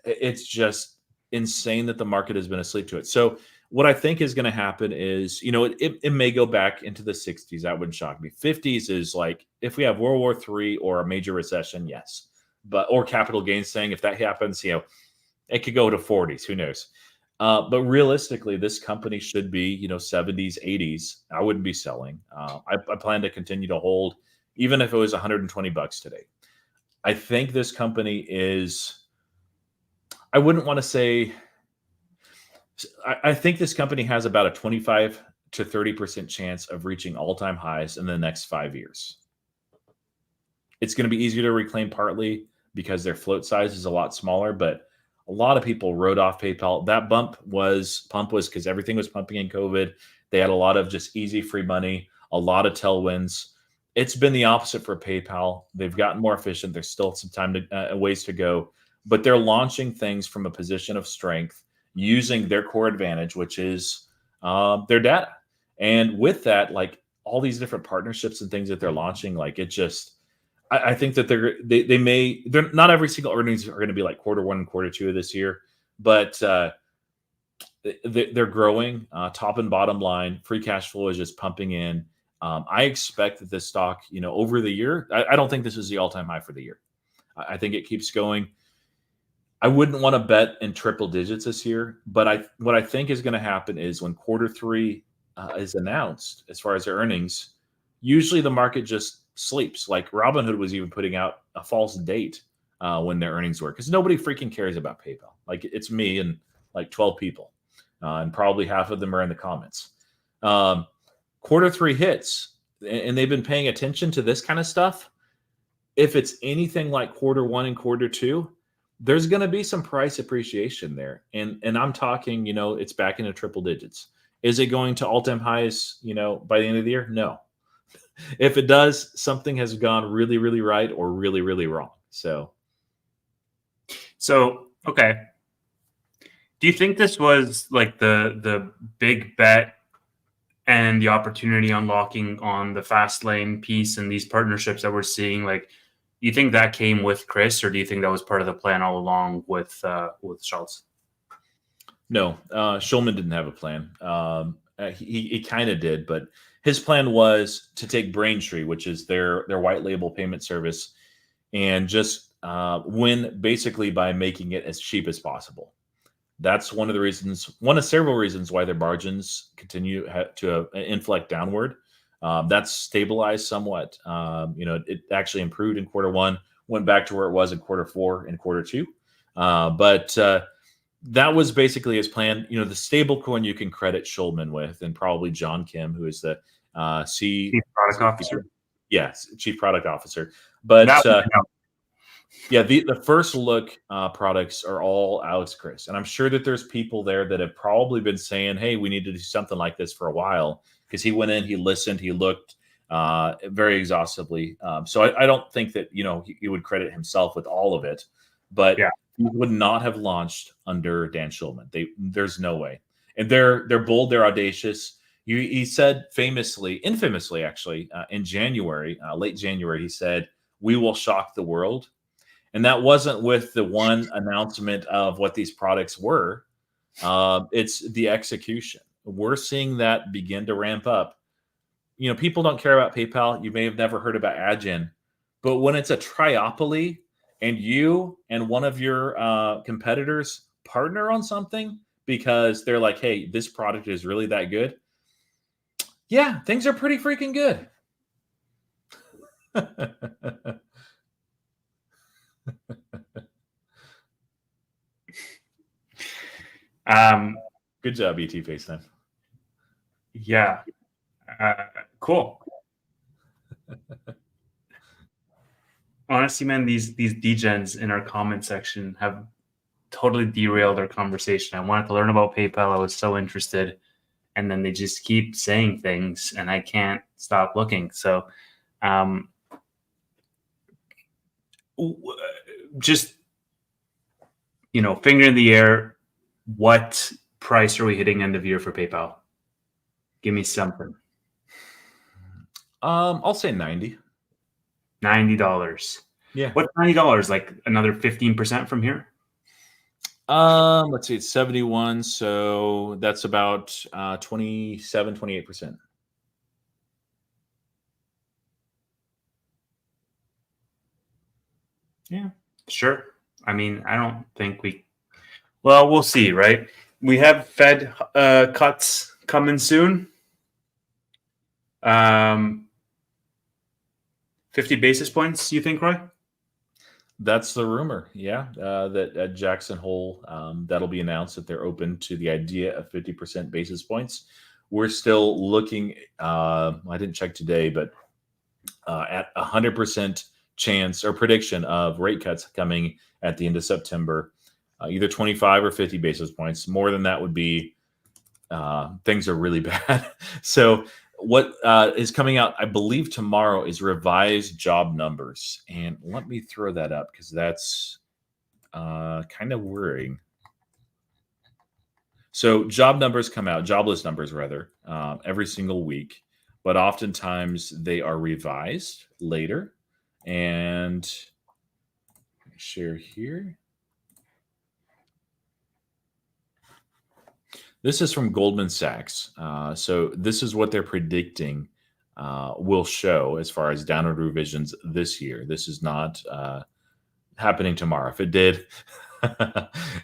it's just insane that the market has been asleep to it. So what I think is going to happen is, it may go back into the 60s. That wouldn't shock me. 50s is like if we have World War III or a major recession, yes. Or capital gains thing, if that happens, it could go to 40s. Who knows? But realistically, this company should be, 70s, 80s. I wouldn't be selling. I plan to continue to hold, even if it was $120 today. I think this company is, I wouldn't want to say, I think this company has about a 25 to 30% chance of reaching all-time highs in the next 5 years. It's going to be easier to reclaim partly because their float size is a lot smaller, but a lot of people wrote off PayPal. That pump was because everything was pumping in COVID. They had a lot of just easy free money, a lot of tailwinds. It's been the opposite for PayPal. They've gotten more efficient. There's still some time ways to go, but they're launching things from a position of strength, using their core advantage, which is their data. And with that, like all these different partnerships and things that they're launching, like it just, I think that they're not every single earnings are going to be like quarter 1 and quarter 2 of this year, but they're growing top and bottom line. Free cash flow is just pumping in. I expect that this stock, over the year, I don't think this is the all-time high for the year. I think it keeps going. I wouldn't want to bet in triple digits this year, but what I think is going to happen is when quarter 3 is announced, as far as their earnings, usually the market just sleeps. Like Robinhood was even putting out a false date when their earnings were, because nobody freaking cares about PayPal. Like it's me and like 12 people, and probably half of them are in the comments. Quarter 3 hits, and they've been paying attention to this kind of stuff. If it's anything like quarter 1 and quarter 2, there's going to be some price appreciation there. And I'm talking, it's back into triple digits. Is it going to all-time highs, by the end of the year? No. If it does, something has gone really, really right or really, really wrong. So, okay. Do you think this was like the big bet and the opportunity unlocking on the fast lane piece and these partnerships that we're seeing? Like, you think that came with Chris, or do you think that was part of the plan all along with Schultz? No, Schulman didn't have a plan. He kind of did, but his plan was to take Braintree, which is their white label payment service, and just win basically by making it as cheap as possible. That's one of several reasons why their margins continue to inflect downward. That's stabilized somewhat. It actually improved in quarter 1. went back to where it was in Q4 and Q2. But that was basically his plan. You know, the stable coin you can credit Schulman with, and probably John Kim, who is the Chief Product Officer. Yes, Chief Product Officer. But yeah, the first look products are all Alex Chris. And I'm sure that there's people there that have probably been saying, hey, we need to do something like this for a while, because he went in, he listened, he looked very exhaustively. So I don't think that, you know, he would credit himself with all of it, but he would not have launched under Dan Schulman. There's no way. And they're bold, they're audacious. He said infamously actually, in January, late January, he said, we will shock the world. And that wasn't with the one announcement of what these products were. It's the execution. We're seeing that begin to ramp up. You know, people don't care about PayPal. You may have never heard about Adyen, but when it's a triopoly and you and one of your competitors partner on something because they're like, hey, this product is really that good. Yeah, things are pretty freaking good. Good job, ET FaceTime. Yeah. Cool. Honestly, man, these degens in our comment section have totally derailed our conversation. I wanted to learn about PayPal. I was so interested. And then they just keep saying things and I can't stop looking. So just, you know, finger in the air, what price are we hitting end of year for PayPal? Give me something. I'll say 90. $90. Yeah. What's $90? Like another 15% from here? Let's see, it's 71, so that's about 27, 28%. Yeah, sure. I mean, I don't think well, we'll see, right? We have Fed cuts coming soon. 50 basis points, you think, Roy? That's the rumor, yeah. That at Jackson Hole, that'll be announced that they're open to the idea of 50% basis points. We're still looking, I didn't check today, but at 100% chance or prediction of rate cuts coming at the end of September, either 25 or 50 basis points. More than that would be, things are really bad. So what is coming out, I believe tomorrow, is revised job numbers. And let me throw that up because that's kind of worrying. So job numbers come out, jobless numbers rather, every single week, but oftentimes they are revised later. And let me share here. This is from Goldman Sachs. So this is what they're predicting will show as far as downward revisions this year. This is not happening tomorrow. If it did,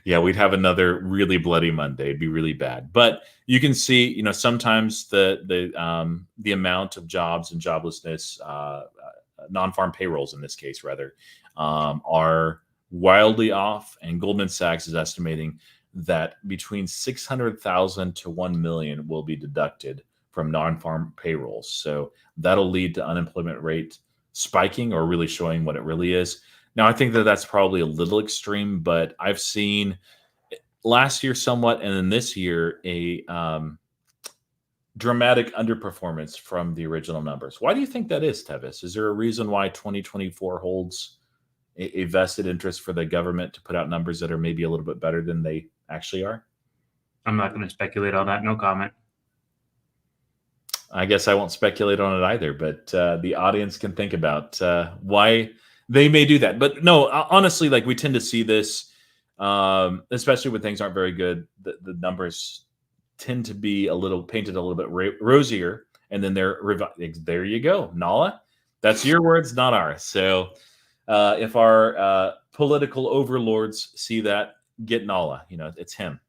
yeah, we'd have another really bloody Monday. It'd be really bad. But you can see, you know, sometimes the amount of jobs and joblessness, non-farm payrolls in this case, rather, are wildly off. And Goldman Sachs is estimating that between 600,000 to 1 million will be deducted from non-farm payrolls. So that'll lead to unemployment rate spiking or really showing what it really is. Now, I think that that's probably a little extreme, but I've seen last year somewhat, and then this year a dramatic underperformance from the original numbers. Why do you think that is, Tevis? Is there a reason why 2024 holds a vested interest for the government to put out numbers that are maybe a little bit better than they actually are? I'm not going to speculate on that. No comment. I guess I won't speculate on it either, but the audience can think about why they may do that. But no, honestly, like we tend to see this, especially when things aren't very good. The numbers tend to be painted a little bit rosier, and then they're there you go, Nala. That's your words, not ours. So if our political overlords see that, get Nala. You know, it's him.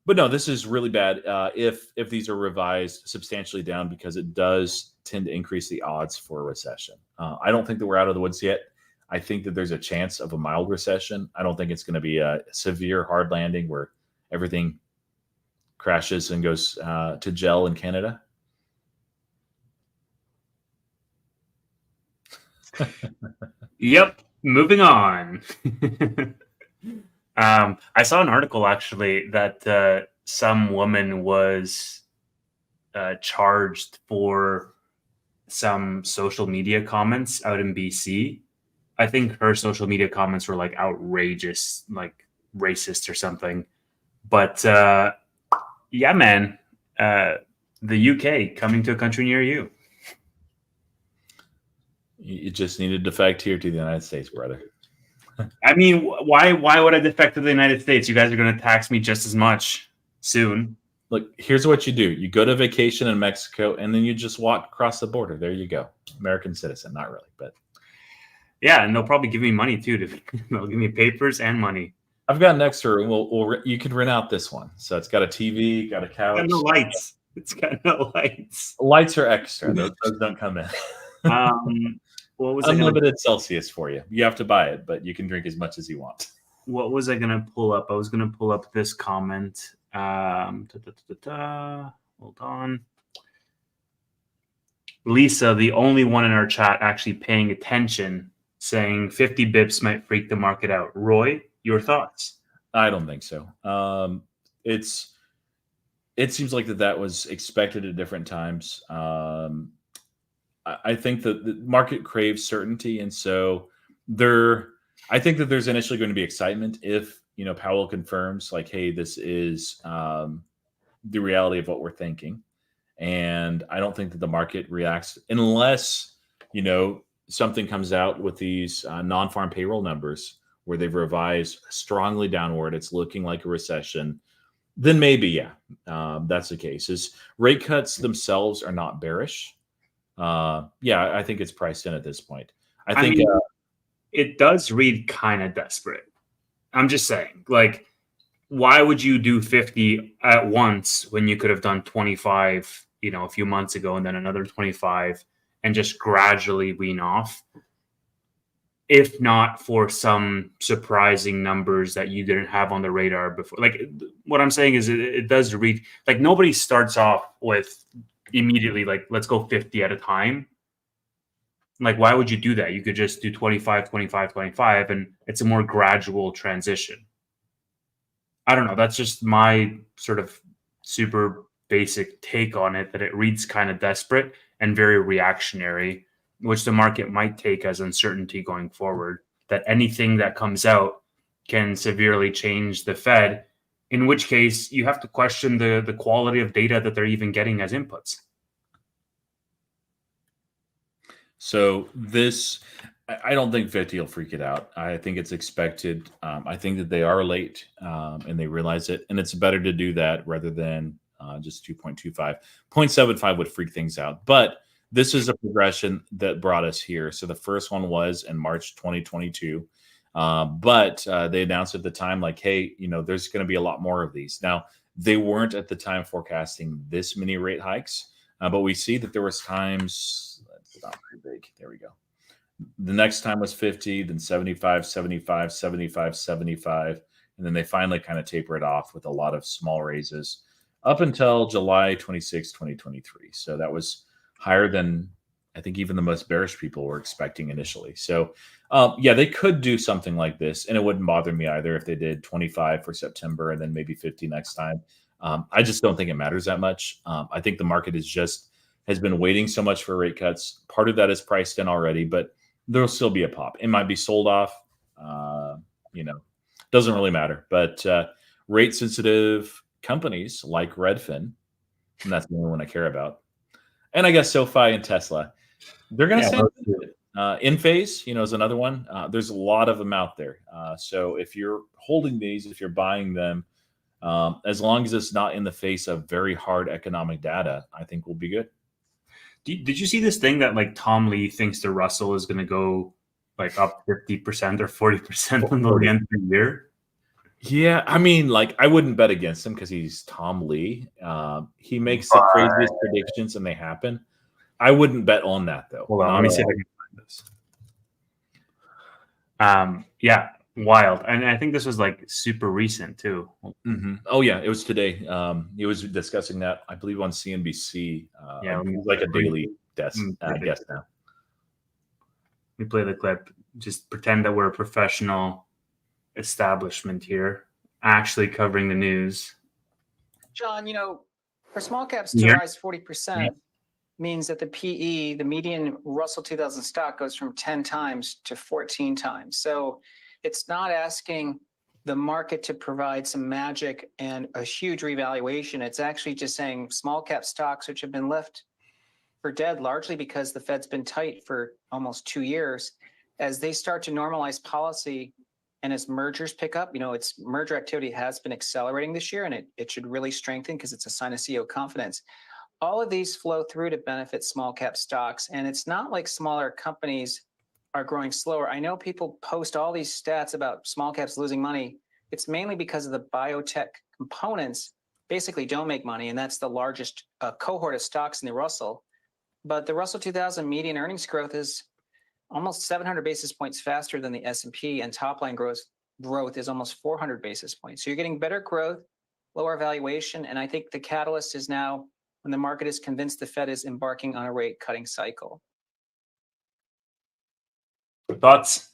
But no, this is really bad if these are revised substantially down, because it does tend to increase the odds for a recession. I don't think that we're out of the woods yet. I think that there's a chance of a mild recession. I don't think it's going to be a severe hard landing where everything crashes and goes to gel in Canada. Yep. Moving on. I saw an article actually that some woman was charged for some social media comments out in BC. I think her social media comments were like outrageous, like racist or something. But yeah, man, the UK coming to a country near you. You just need to defect here to the United States, brother. I mean, why would I defect to the United States? You guys are going to tax me just as much soon. Look, here's what you do. You go to vacation in Mexico, and then you just walk across the border. There you go. American citizen. Not really, but... Yeah, and they'll probably give me money, too. They'll give me papers and money. I've got an extra room. You can rent out this one. So it's got a TV, got a couch. It's got no lights. It's got no lights. Lights are extra. Those don't come in. What was unlimited Celsius for you? You have to buy it, but you can drink as much as you want. What was I going to pull up? I was going to pull up this comment. Hold on. Lisa, the only one in our chat actually paying attention, saying 50 bips might freak the market out. Roy, your thoughts? I don't think so. It seems like that was expected at different times. I think that the market craves certainty, and so I think that there's initially going to be excitement if Powell confirms, like, hey, this is the reality of what we're thinking. And I don't think that the market reacts unless something comes out with these non-farm payroll numbers where they've revised strongly downward. It's looking like a recession. Then maybe, that's the case. Is rate cuts themselves are not bearish. I think it's priced in at this point. I think it does read kind of desperate. I'm just saying, like, why would you do 50 at once when you could have done 25, a few months ago, and then another 25, and just gradually wean off? If not for some surprising numbers that you didn't have on the radar before. Like, what I'm saying is it does read like nobody starts off with immediately like, let's go 50 at a time. Like, why would you do that? You could just do 25, 25, 25, and it's a more gradual transition. I don't know. That's just my sort of super basic take on it, that it reads kind of desperate and very reactionary, which the market might take as uncertainty going forward, that anything that comes out can severely change the Fed, in which case you have to question the quality of data that they're even getting as inputs. So I don't think 50 will freak it out. I think it's expected. I think that they are late and they realize it. And it's better to do that rather than just 2.25. 0.75 would freak things out. But this is a progression that brought us here. So the first one was in March 2022. But they announced at the time, like, hey, there's going to be a lot more of these. Now, they weren't at the time forecasting this many rate hikes. But we see that there was times... Not very big. There we go. The next time was 50, then 75, 75, 75, 75. And then they finally kind of taper it off with a lot of small raises up until July 26, 2023. So that was higher than I think even the most bearish people were expecting initially. So they could do something like this, and it wouldn't bother me either if they did 25 for September and then maybe 50 next time. I just don't think it matters that much. I think the market has been waiting so much for rate cuts. Part of that is priced in already, but there'll still be a pop. It might be sold off. Doesn't really matter. But rate sensitive companies like Redfin, and that's the only one I care about, and I guess SoFi and Tesla, they're going to stay in phase. Is another one. There's a lot of them out there. So if you're holding these, if you're buying them, as long as it's not in the face of very hard economic data, I think we'll be good. Did you see this thing that like Tom Lee thinks the Russell is going to go like up 50% or 40% until the end of the year? Yeah, I mean, like, I wouldn't bet against him because he's Tom Lee. He makes the craziest predictions and they happen. I wouldn't bet on that though. Hold on, let me see if I can find this. Yeah, wild. And I think this was like super recent too. Mm-hmm. Oh yeah, it was today. He was discussing that, I believe, on CNBC. Yeah, It was like a daily guest now. Let me play the clip. Just pretend that we're a professional establishment here, actually covering the news. John, for small caps to rise 40% means that the PE, the median Russell 2000 stock, goes from 10 times to 14 times. So it's not asking the market to provide some magic and a huge revaluation. It's actually just saying small cap stocks, which have been left for dead largely because the Fed's been tight for almost 2 years, as they start to normalize policy and as mergers pick up, its merger activity has been accelerating this year, and it should really strengthen because it's a sign of CEO confidence. All of these flow through to benefit small cap stocks, and it's not like smaller companies are growing slower. I know people post all these stats about small caps losing money. It's mainly because of the biotech components basically don't make money, and that's the largest cohort of stocks in the Russell. But the Russell 2000 median earnings growth is almost 700 basis points faster than the S&P, and top line growth is almost 400 basis points. So you're getting better growth, lower valuation, and I think the catalyst is now when the market is convinced the Fed is embarking on a rate cutting cycle. Thoughts?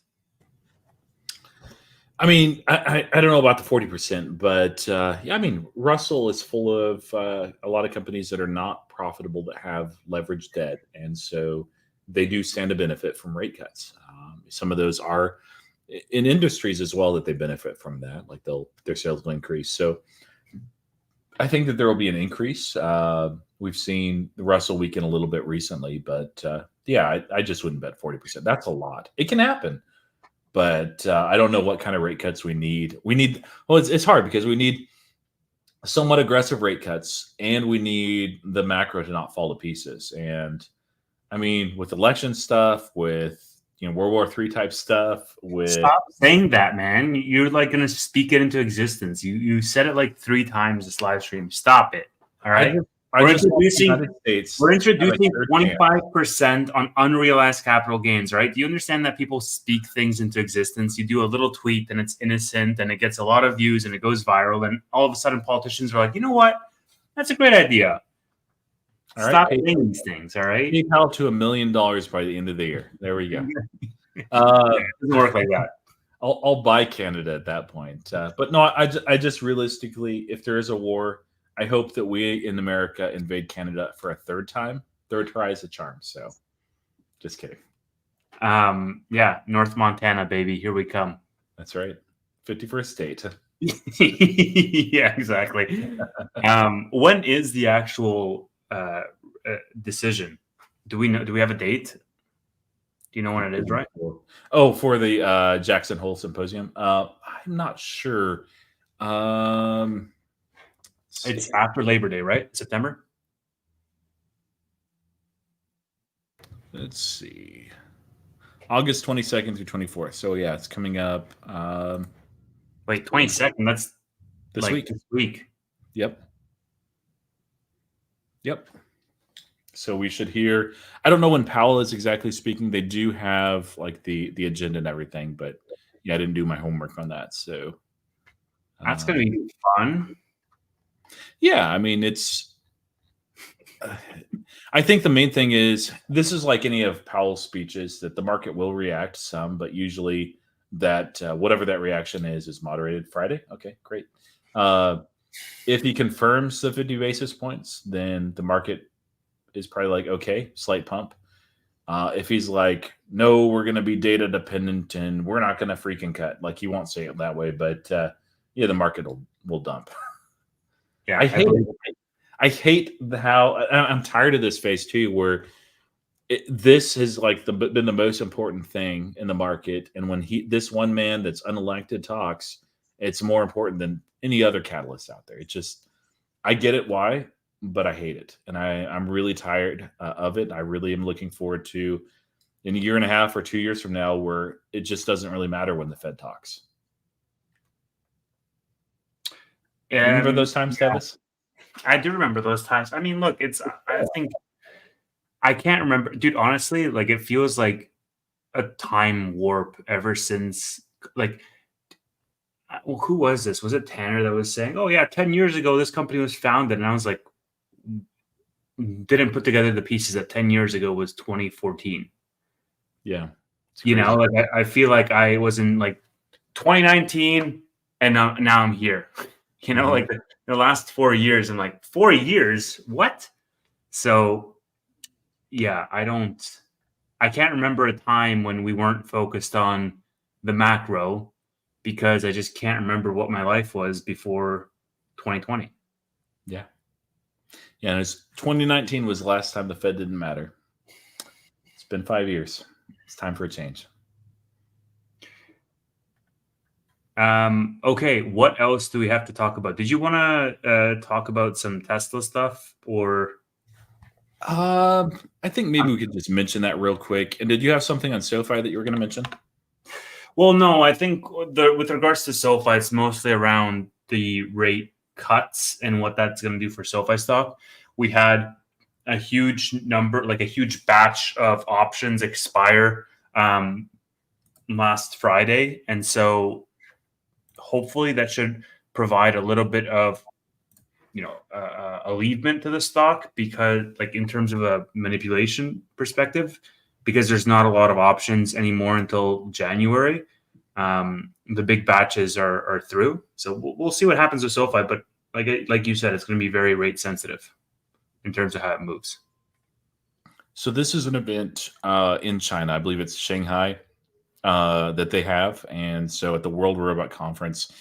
I mean, I don't know about the 40%, but yeah, I mean, Russell is full of a lot of companies that are not profitable that have leveraged debt, and so they do stand to benefit from rate cuts. Some of those are in industries as well that they benefit from that, like their sales will increase. So I think that there will be an increase. We've seen the Russell weaken a little bit recently, but yeah, I just wouldn't bet 40%. That's a lot. It can happen, but I don't know what kind of rate cuts we need. Well, it's hard because we need somewhat aggressive rate cuts, and we need the macro to not fall to pieces. And I mean, with election stuff, with World War III type stuff, with Stop saying that, man. You're like going to speak it into existence. You said it like 3 times this live stream. Stop it. All right. We're introducing 25% on unrealized capital gains, right? Do you understand that people speak things into existence? You do a little tweet and it's innocent and it gets a lot of views and it goes viral, and all of a sudden politicians are like, you know what? That's a great idea. All right, stop saying these things, all right? PayPal to $1 million by the end of the year. There we go. It doesn't work like that. I'll buy Canada at that point. But no, I just realistically, if there is a war, I hope that we in America invade Canada for a third time. Third try is a charm. So just kidding. Yeah, North Montana, baby. Here we come. That's right. 51st state. Yeah, exactly. When is the actual decision? Do we know? Do we have a date? Do you know when it is, right? Oh, for the Jackson Hole Symposium. I'm not sure. It's after Labor Day, right? September? Let's see. August 22nd through 24th. So yeah, it's coming up. Wait, 22nd? That's this week. This week. Yep. So we should hear. I don't know when Powell is exactly speaking. They do have like the agenda and everything, but yeah, I didn't do my homework on that. So that's gonna be fun. Yeah, I mean it's. I think the main thing is this is like any of Powell's speeches that the market will react some, but usually that whatever that reaction is moderated. Friday, okay, great. If he confirms the 50 basis points, then the market is probably like, okay, slight pump. If he's like, no, we're going to be data dependent and we're not going to freaking cut, like he won't say it that way, but yeah, the market will dump. Yeah, I hate how I'm tired of this phase too, where this has like been the most important thing in the market, and when this one man that's unelected talks, it's more important than any other catalyst out there. It just, I get it why, but I hate it, and I'm really tired of it. I really am looking forward to in a year and a half or 2 years from now, where it just doesn't really matter when the Fed talks. Remember those times, Davis? I do remember those times. I mean, look, I think I can't remember, dude. Honestly, like it feels like a time warp ever since. Like, well, who was this? Was it Tanner that was saying, "Oh yeah, 10 years ago this company was founded," and I was like, didn't put together the pieces that 10 years ago was 2014. Yeah. You know, like I feel like I was in like 2019 and now I'm here. You know, like the last 4 years, I'm like, 4 years? What? So yeah, I can't remember a time when we weren't focused on the macro because I just can't remember what my life was before 2020. Yeah. Yeah. And it's 2019 was the last time the Fed didn't matter. It's been 5 years. It's time for a change. Okay, what else do we have to talk about? Did you want to talk about some Tesla stuff or? I think maybe we could just mention that real quick. And did you have something on SoFi that you were going to mention? Well, no, I think with regards to SoFi, it's mostly around the rate cuts and what that's going to do for SoFi stock. We had a huge number, like a huge batch of options expire last Friday. And so hopefully that should provide a little bit of, alleviation to the stock because like in terms of a manipulation perspective, because there's not a lot of options anymore until January. The big batches are through. So we'll see what happens with SoFi. But like you said, it's going to be very rate sensitive in terms of how it moves. So this is an event in China. I believe it's Shanghai that they have. And so at the World Robot Conference,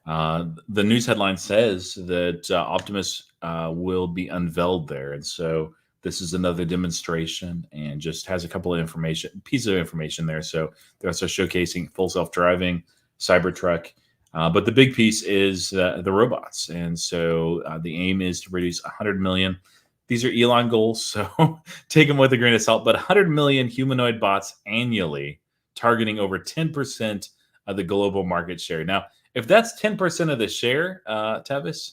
the news headline says that Optimus will be unveiled there. And so this is another demonstration and just has a couple of pieces of information there. So they're also showcasing full self-driving, Cybertruck. But the big piece is the robots. And so the aim is to produce 100 million. These are Elon goals, so take them with a grain of salt. But 100 million humanoid bots annually, targeting over 10% of the global market share. Now, if that's 10% of the share, Tevis,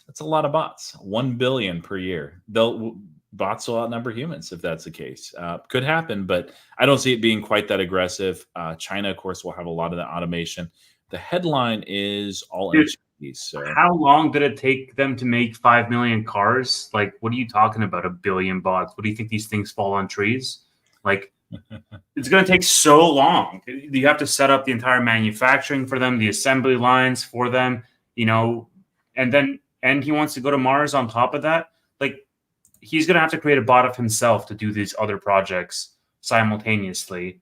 that's a lot of bots. 1 billion per year. Bots will outnumber humans if that's the case. Could happen, but I don't see it being quite that aggressive. China, of course, will have a lot of the automation. The headline is all in Chinese. So how long did it take them to make 5 million cars? Like, what are you talking about? 1 billion bots? What do you think these things fall on trees? Like, it's going to take so long. You have to set up the entire manufacturing for them, the assembly lines for them, and he wants to go to Mars on top of that. Like, he's going to have to create a bot of himself to do these other projects simultaneously.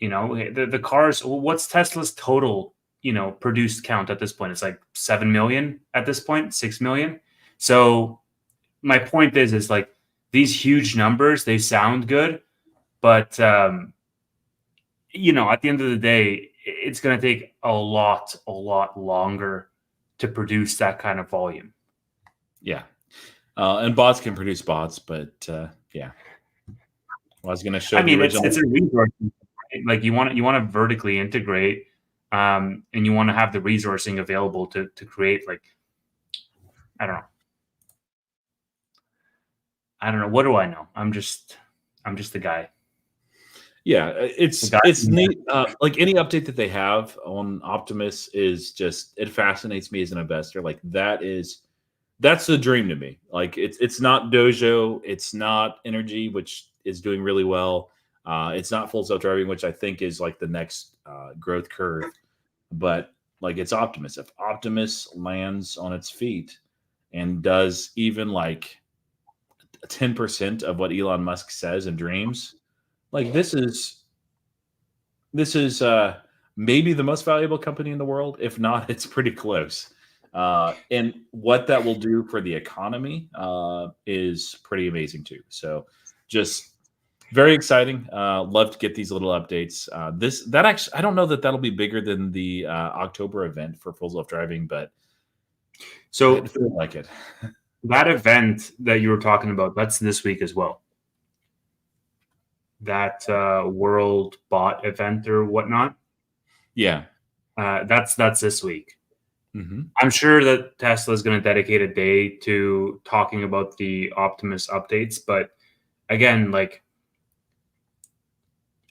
The cars, what's Tesla's total, produced count at this point? It's like 7 million at this point, 6 million. So my point is like these huge numbers, they sound good, but, at the end of the day, it's going to take a lot longer to produce that kind of volume. Yeah. And bots can produce bots, but yeah. I was going to show the original. It's a resource. Right? Like you want to vertically integrate, and you want to have the resourcing available to create, like, I don't know. What do I know? I'm just a guy. Yeah, it's neat. Like any update that they have on Optimus is just, it fascinates me as an investor. Like that's the dream to me. Like it's not Dojo, it's not Energy, which is doing really well. It's not full self-driving, which I think is like the next growth curve. But like it's Optimus. If Optimus lands on its feet and does even like 10% of what Elon Musk says and dreams, like this is maybe the most valuable company in the world. If not, it's pretty close. And what that will do for the economy is pretty amazing too. So just very exciting. Love to get these little updates. That actually, I don't know that that'll be bigger than the October event for full self-driving, but so I feel like it. That event that you were talking about, that's this week as well. That World Bot event or whatnot. Yeah. That's this week. I'm sure that Tesla is going to dedicate a day to talking about the Optimus updates, but again, like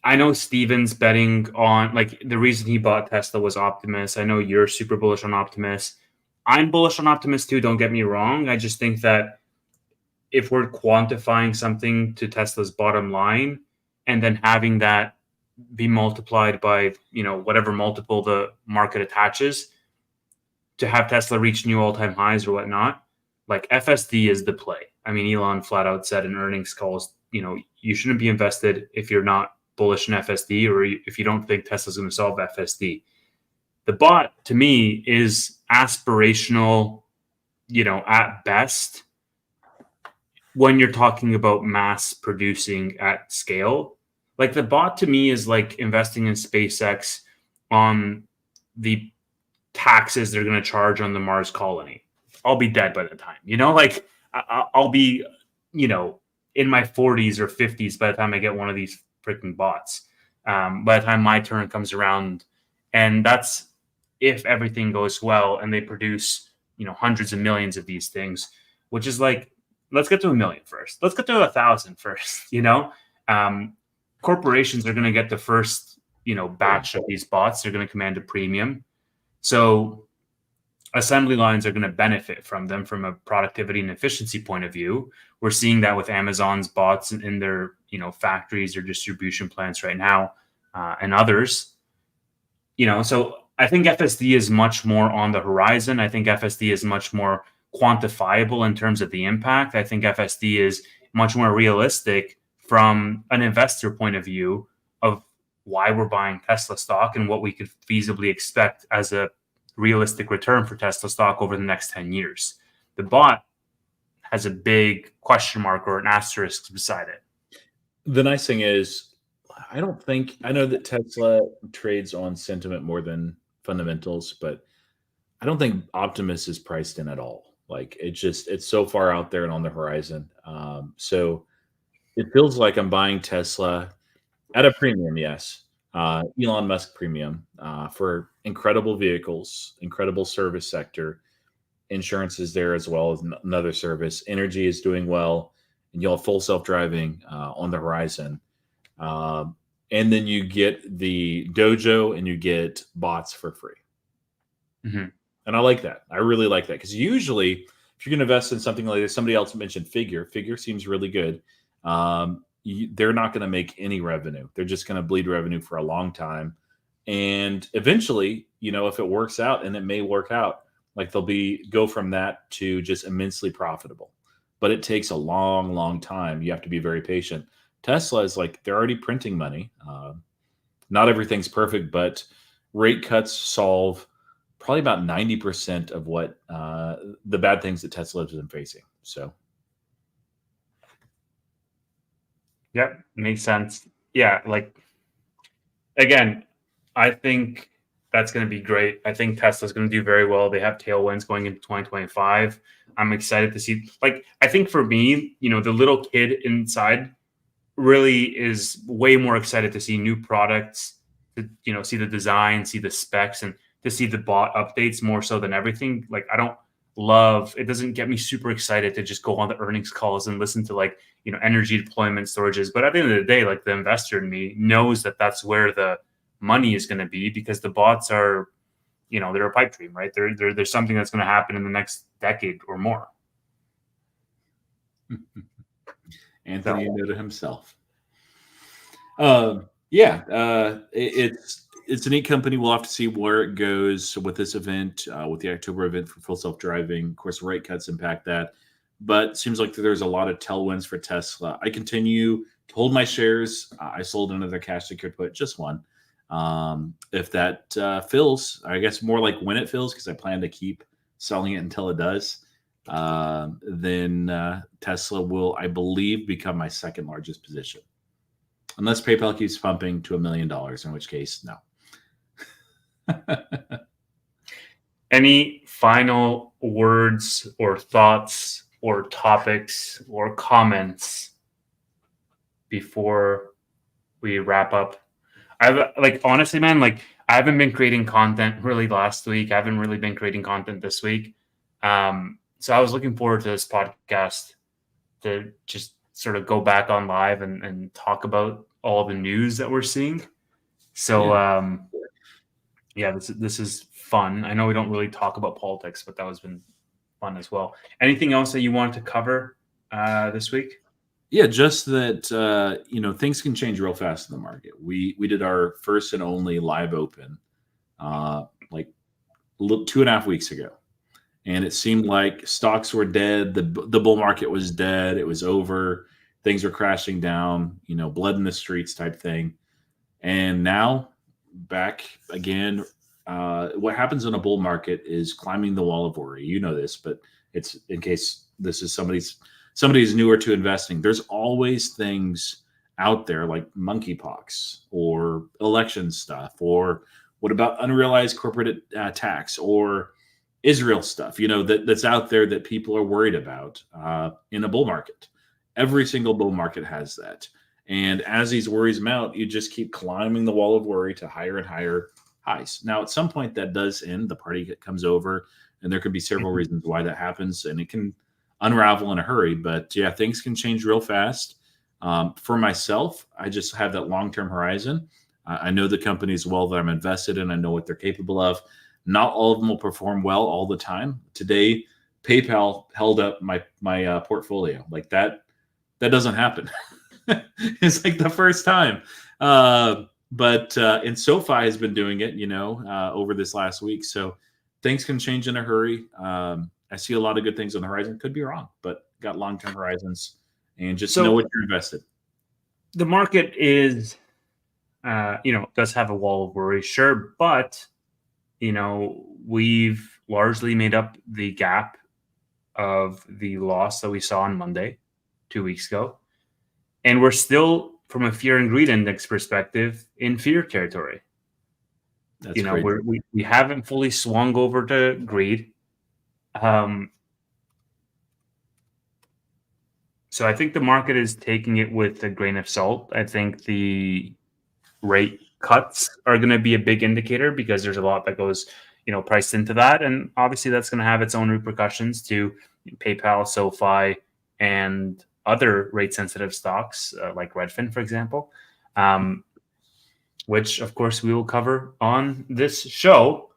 I know Steven's betting on like the reason he bought Tesla was Optimus. I know you're super bullish on Optimus. I'm bullish on Optimus too, don't get me wrong. I just think that if we're quantifying something to Tesla's bottom line and then having that be multiplied by, whatever multiple the market attaches to have Tesla reach new all-time highs or whatnot, like FSD is the play. I mean, Elon flat out said in earnings calls, you shouldn't be invested if you're not bullish in FSD or if you don't think Tesla's going to solve FSD. The bot to me is aspirational, at best when you're talking about mass producing at scale. Like the bot to me is like investing in SpaceX on the taxes they're going to charge on the Mars colony. I'll be dead by the time, like I'll be, in my 40s or 50s by the time I get one of these freaking bots. By the time my turn comes around, and that's if everything goes well and they produce, hundreds of millions of these things, which is like, let's get to 1 million first. Let's get to 1,000 first. Corporations are going to get the first, batch of these bots. They're going to command a premium. So assembly lines are going to benefit from them from a productivity and efficiency point of view. We're seeing that with Amazon's bots in their, factories or distribution plants right now, and others. So I think FSD is much more on the horizon. I think FSD is much more quantifiable in terms of the impact. I think FSD is much more realistic from an investor point of view of why we're buying Tesla stock and what we could feasibly expect as a realistic return for Tesla stock over the next 10 years. The bot has a big question mark or an asterisk beside it. The nice thing is, I know that Tesla trades on sentiment more than fundamentals, but I don't think Optimus is priced in at all. Like it's so far out there and on the horizon. So it feels like I'm buying Tesla at a premium, yes. Elon Musk premium for incredible vehicles, incredible service sector. Insurance is there as well as another service. Energy is doing well, and you'll have full self-driving on the horizon. And then you get the dojo and you get bots for free. Mm-hmm. And I like that. I really like that because usually if you're going to invest in something like this, somebody else mentioned Figure. Figure seems really good. They're not going to make any revenue. They're just going to bleed revenue for a long time. And eventually, if it works out, and it may work out, like they'll go from that to just immensely profitable. But it takes a long, long time. You have to be very patient. Tesla is like, they're already printing money. Not everything's perfect, but rate cuts solve probably about 90% of what the bad things that Tesla has been facing. So. Yep, makes sense. Yeah, like again, I think that's going to be great. I think Tesla's going to do very well. They have tailwinds going into 2025. I'm excited to see. Like, I think for me, the little kid inside really is way more excited to see new products, to see the design, see the specs, and to see the bot updates more so than everything. Like, it doesn't get me super excited to just go on the earnings calls and listen to energy deployment storages. But at the end of the day, like the investor in me knows that that's where the money is going to be, because the bots are, they're a pipe dream, right? There's something that's going to happen in the next decade or more. Anthony noted himself. It's a neat company. We'll have to see where it goes with this event, with the October event for full self-driving. Of course, rate cuts impact that, but it seems like there's a lot of tailwinds for Tesla. I continue to hold my shares. I sold another cash secured put, just one. If that fills, I guess more like when it fills, because I plan to keep selling it until it does, then Tesla will, I believe, become my second largest position. Unless PayPal keeps pumping to $1 million, in which case, no. Any final words or thoughts or topics or comments before we wrap up? Honestly, man, I haven't been creating content really last week. I haven't really been creating content this week. So I was looking forward to this podcast to just sort of go back on live and talk about all the news that we're seeing. So yeah, this is fun. I know we don't really talk about politics, but that has been fun as well. Anything else that you wanted to cover this week? Yeah, just that things can change real fast in the market. We did our first and only live open like 2.5 weeks ago, and it seemed like stocks were dead. The bull market was dead. It was over. Things were crashing down. Blood in the streets type thing. And now back again. What happens in a bull market is climbing the wall of worry. You know this, but it's in case this is somebody's newer to investing. There's always things out there like monkeypox or election stuff, or what about unrealized corporate tax or Israel stuff, that's out there that people are worried about in a bull market. Every single bull market has that. And as these worries mount, you just keep climbing the wall of worry to higher and higher highs. Now, at some point that does end, the party comes over, and there could be several reasons why that happens, and it can unravel in a hurry. But yeah, things can change real fast. For myself, I just have that long-term horizon. I know the companies well that I'm invested in. I know what they're capable of. Not all of them will perform well all the time. Today, PayPal held up my portfolio. Like that doesn't happen. It's like the first time. And SoFi has been doing it, over this last week. So things can change in a hurry. I see a lot of good things on the horizon. Could be wrong, but got long-term horizons, and just know what you're invested. The market is, does have a wall of worry, sure, but we've largely made up the gap of the loss that we saw on Monday, 2 weeks ago, and we're still, from a fear and greed index perspective, in fear territory. That's crazy. We haven't fully swung over to greed. So I think the market is taking it with a grain of salt. I think the rate cuts are going to be a big indicator because there's a lot that goes, priced into that. And obviously that's going to have its own repercussions to PayPal, SoFi, and other rate sensitive stocks like Redfin, for example, which of course we will cover on this show.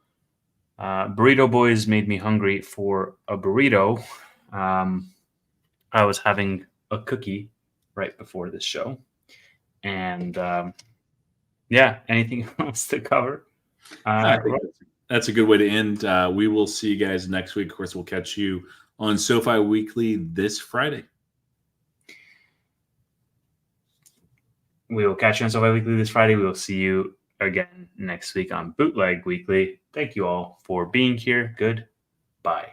Burrito Boys made me hungry for a burrito. I was having a cookie right before this show. And anything else to cover? I think that's a good way to end. We will see you guys next week. Of course, we'll catch you on SoFi Wkly this Friday. We will catch you on SoFi Wkly this Friday. We will see you again next week on Bootleg Weekly. Thank you all for being here. Goodbye.